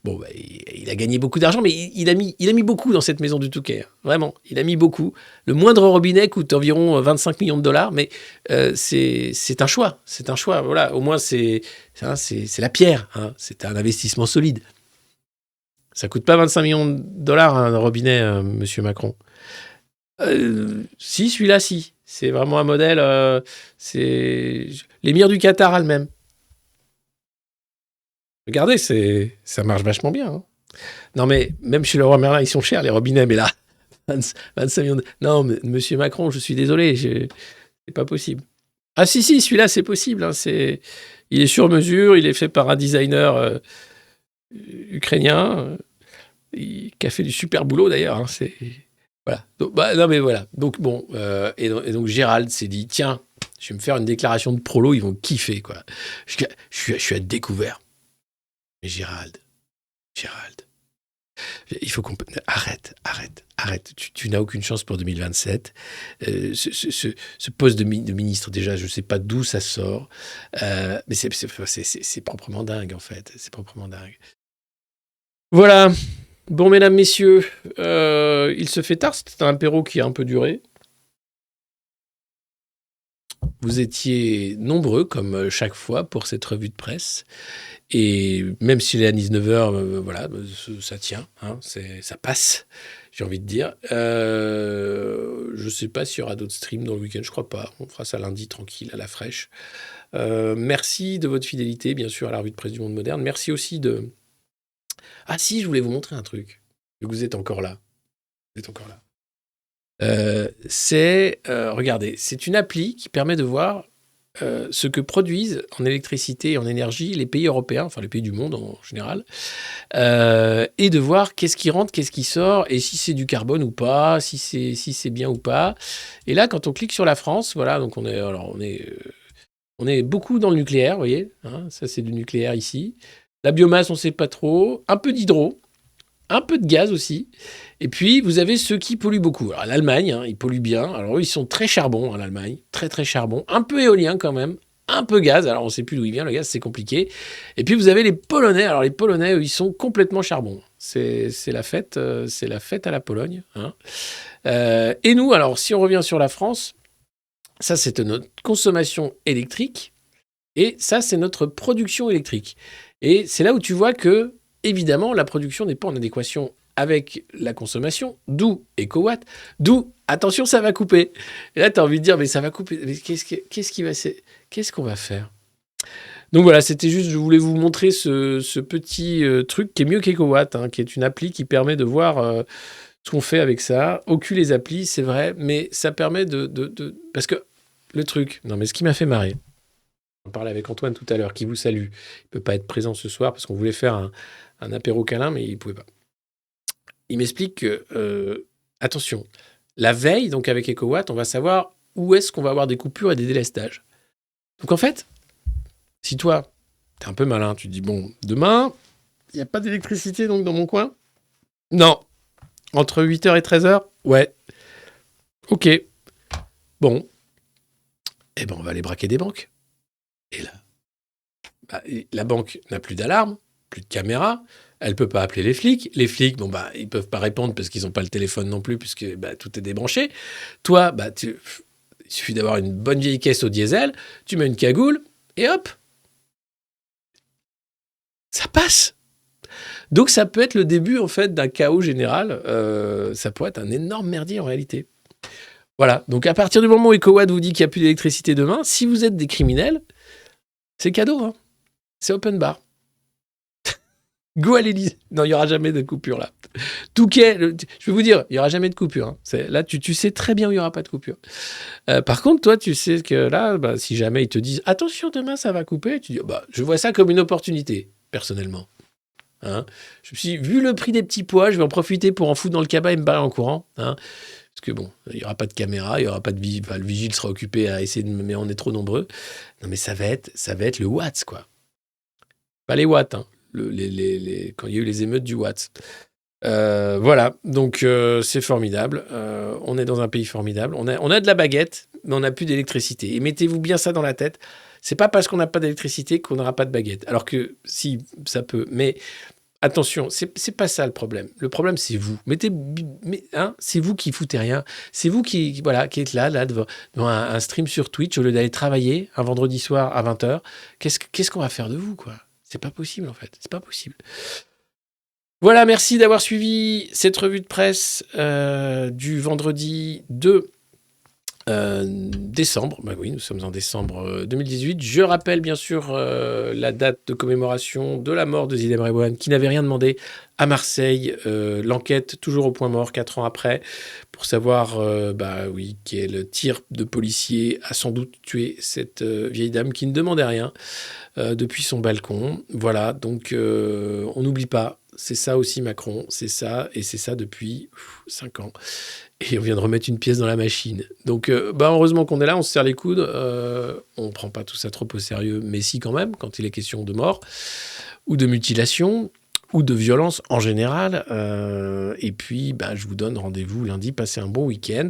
bon, il a gagné beaucoup d'argent, mais il a mis beaucoup dans cette maison du Touquet. Vraiment, il a mis beaucoup. Le moindre robinet coûte environ 25 millions de dollars, mais c'est un choix. C'est un choix. Voilà, au moins, c'est la pierre. C'est un investissement solide. Ça coûte pas 25 millions de dollars un robinet, monsieur Macron. Si, celui-là, si. C'est vraiment un modèle. C'est l'émir du Qatar a le même. Regardez, ça marche vachement bien. Non, mais même chez Leroy Merlin, ils sont chers, les robinets. Mais là, 25 millions de... Non, mais, monsieur Macron, je suis désolé. C'est pas possible. Ah si, celui-là, c'est possible. Il est sur mesure. Il est fait par un designer ukrainien qui a fait du super boulot, d'ailleurs. Voilà. Donc, non, mais voilà. Donc, bon. Et donc, Gérald s'est dit, tiens, je vais me faire une déclaration de prolo. Ils vont kiffer, quoi. Je suis à découvert. Mais Gérald, il faut qu'on... Arrête. Tu n'as aucune chance pour 2027. Ce poste de ministre, déjà, je ne sais pas d'où ça sort. Mais c'est proprement dingue, en fait. C'est proprement dingue. Voilà. Bon, mesdames, messieurs, il se fait tard. C'était un apéro qui a un peu duré. Vous étiez nombreux, comme chaque fois, pour cette revue de presse. Et même s'il est à 19h, voilà, ça tient, ça passe, j'ai envie de dire. Je ne sais pas s'il y aura d'autres streams dans le week-end, je crois pas. On fera ça lundi, tranquille, à la fraîche. Merci de votre fidélité, bien sûr, à la revue de presse du Monde Moderne. Merci aussi de... Ah si, je voulais vous montrer un truc. Vous êtes encore là. Regardez, c'est une appli qui permet de voir ce que produisent en électricité et en énergie les pays européens, enfin les pays du monde en général, et de voir qu'est-ce qui rentre, qu'est-ce qui sort, et si c'est du carbone ou pas, si c'est bien ou pas. Et là, quand on clique sur la France, voilà, donc on est beaucoup dans le nucléaire, vous voyez, ça c'est du nucléaire ici. La biomasse, on ne sait pas trop, un peu d'hydro, un peu de gaz aussi. Et puis, vous avez ceux qui polluent beaucoup. Alors, l'Allemagne, ils polluent bien. Alors, eux, ils sont très charbon, l'Allemagne. Très, très charbon. Un peu éolien quand même. Un peu gaz. Alors, on ne sait plus d'où il vient. Le gaz, c'est compliqué. Et puis, vous avez les Polonais. Alors, les Polonais, eux, ils sont complètement charbon. C'est la fête à la Pologne. Et nous, alors, si on revient sur la France, ça, c'est notre consommation électrique. Et ça, c'est notre production électrique. Et c'est là où tu vois que, évidemment, la production n'est pas en adéquation avec la consommation, d'où EcoWatt, d'où, attention, ça va couper. Et là, tu as envie de dire, mais ça va couper, mais qu'est-ce qu'on va faire? Donc voilà, c'était juste, je voulais vous montrer ce petit truc qui est mieux qu'EcoWatt, qui est une appli qui permet de voir ce qu'on fait avec ça. Au cul les applis, c'est vrai, mais ça permet de... Parce que le truc, non mais ce qui m'a fait marrer, on parlait avec Antoine tout à l'heure, qui vous salue. Il ne peut pas être présent ce soir parce qu'on voulait faire un apéro câlin, mais il ne pouvait pas. Il m'explique que, attention, la veille, donc avec EcoWatt, on va savoir où est-ce qu'on va avoir des coupures et des délestages. Donc en fait, si toi, tu es un peu malin, tu te dis, bon, demain, il n'y a pas d'électricité donc dans mon coin? Non. Entre 8h et 13h? Ouais. Ok. Bon. Eh ben, on va aller braquer des banques. Et là, la banque n'a plus d'alarme, plus de caméra, elle ne peut pas appeler les flics. Les flics, ils ne peuvent pas répondre parce qu'ils n'ont pas le téléphone non plus, puisque tout est débranché. Toi, il suffit d'avoir une bonne vieille caisse au diesel, tu mets une cagoule, et hop, ça passe. Donc ça peut être le début en fait d'un chaos général. Ça pourrait être un énorme merdier en réalité. Voilà, donc à partir du moment où EcoWatt vous dit qu'il n'y a plus d'électricité demain, si vous êtes des criminels, c'est cadeau, c'est open bar. Go à l'Élysée. Non, il n'y aura jamais de coupure là. Touquet, je vais vous dire, il n'y aura jamais de coupure. Là, tu sais très bien où il n'y aura pas de coupure. Par contre, toi, tu sais que là, si jamais ils te disent attention, demain ça va couper, tu dis je vois ça comme une opportunité, personnellement. Je me suis dit, vu le prix des petits pois, je vais en profiter pour en foutre dans le cabas et me barrer en courant. Parce que bon, il n'y aura pas de caméra, il n'y aura pas de vigile. Enfin, le vigile sera occupé à essayer de mais on est trop nombreux. Non, mais ça va être le watts, quoi. Pas les watts, quand il y a eu les émeutes du Watts. Voilà, donc c'est formidable. On est dans un pays formidable. On a de la baguette, mais on n'a plus d'électricité. Et mettez-vous bien ça dans la tête. C'est pas parce qu'on n'a pas d'électricité qu'on n'aura pas de baguette. Alors que si, ça peut. Mais attention, c'est pas ça le problème. Le problème, c'est vous. C'est vous qui foutez rien. C'est vous qui êtes là devant un stream sur Twitch au lieu d'aller travailler un vendredi soir à 20h. Qu'est-ce qu'on va faire de vous, quoi? C'est pas possible, en fait. C'est pas possible. Voilà, merci d'avoir suivi cette revue de presse du vendredi 2 décembre. Bah oui, nous sommes en décembre 2018. Je rappelle bien sûr la date de commémoration de la mort de Ziad Emre qui n'avait rien demandé à Marseille. L'enquête toujours au point mort 4 ans après pour savoir quel tir de policier a sans doute tué cette vieille dame qui ne demandait rien depuis son balcon. Voilà, donc on n'oublie pas. C'est ça aussi Macron, c'est ça, et c'est ça depuis 5 ans. Et on vient de remettre une pièce dans la machine. Donc heureusement qu'on est là, on se serre les coudes, on ne prend pas tout ça trop au sérieux, mais si quand même, quand il est question de mort, ou de mutilation, ou de violence en général. Et puis, je vous donne rendez-vous lundi, passez un bon week-end.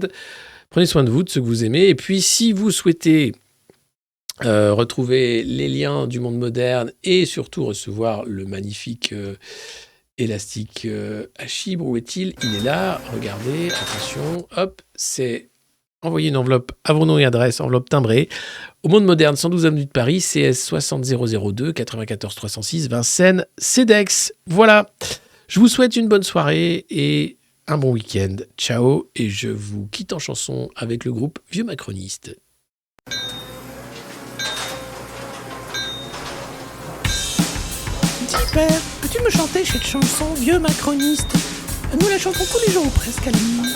Prenez soin de vous, de ceux que vous aimez. Et puis, si vous souhaitez retrouver les liens du monde moderne et surtout recevoir le magnifique... élastique à chibre, où est-il? Il est là, regardez, attention, hop, c'est envoyer une enveloppe à vos noms et adresses, enveloppe timbrée, au Monde Moderne, 112 avenue de Paris, CS 60002 94 306, Vincennes, CEDEX. Voilà, je vous souhaite une bonne soirée et un bon week-end. Ciao, et je vous quitte en chanson avec le groupe Vieux Macroniste. Père, peux-tu me chanter cette chanson, Vieux Macroniste? Nous la chantons tous les jours presque à la nuit.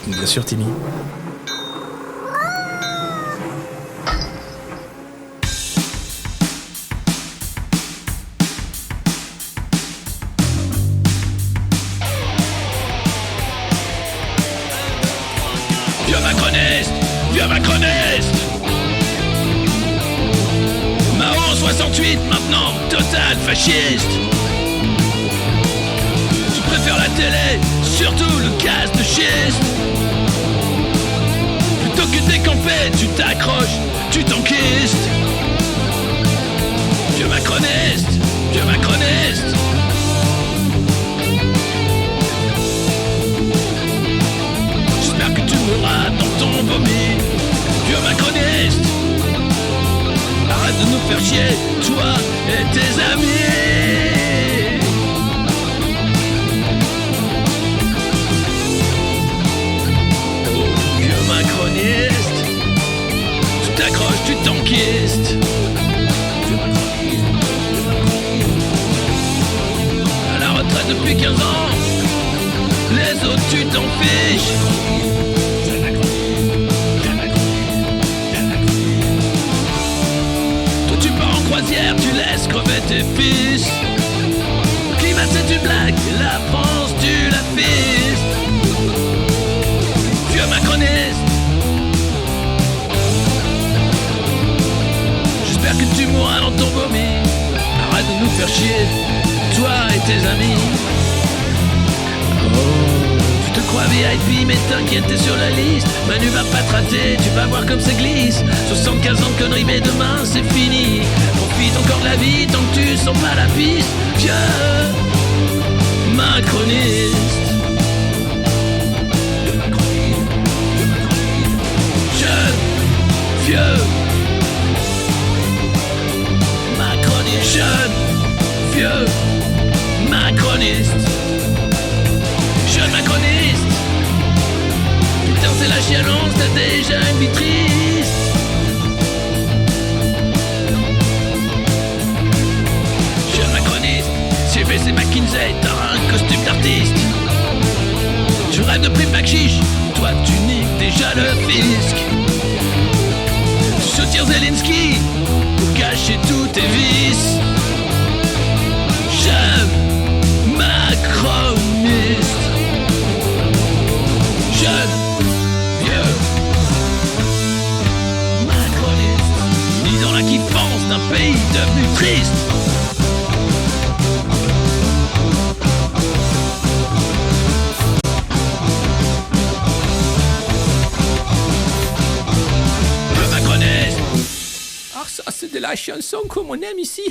Bien sûr, Timmy. Vieux Macroniste, vieux Macroniste. 68 maintenant, total fasciste. Tu préfères la télé, surtout le gaz de schiste. Plutôt que décamper, tu t'accroches, tu t'enquistes. Vieux Macroniste, vieux Macroniste. J'espère que tu mourras dans ton vomi. Vieux Macroniste. Arrête de nous faire chier, toi et tes amis. Oh, vieux macroniste, tu t'accroches, tu t'enquistes. À la retraite depuis 15 ans, les autres tu t'en fiches. Croisière, tu laisses crever tes fils. Le climat c'est une blague, la France tu la fistes. Vieux macroniste. J'espère que tu mourras dans ton vomi. Arrête de nous faire chier, toi et tes amis. Tu te crois VIP mais t'inquiète t'es sur la liste. Manu va pas te rater, tu vas voir comme ça glisse. 75 ans de conneries mais demain c'est fini. Profite encore de la vie tant que tu sens pas la piste. Vieux macroniste. Jeune, vieux macroniste. Jeune, vieux macroniste. Jeune macroniste. Putain c'est la chialance, t'as déjà une vie triste. Jeune macroniste. CVC McKinsey, t'as un costume d'artiste. Tu rêves de prime Chiche, toi tu niques déjà le fisc. Tu soutiens Zelensky pour cacher tous tes vices. Jeune macroniste. Jeune, vieux macroniste. 10 ans là qui pensent d'un pays devenu triste. Ça, c'est de la chanson comme on aime ici.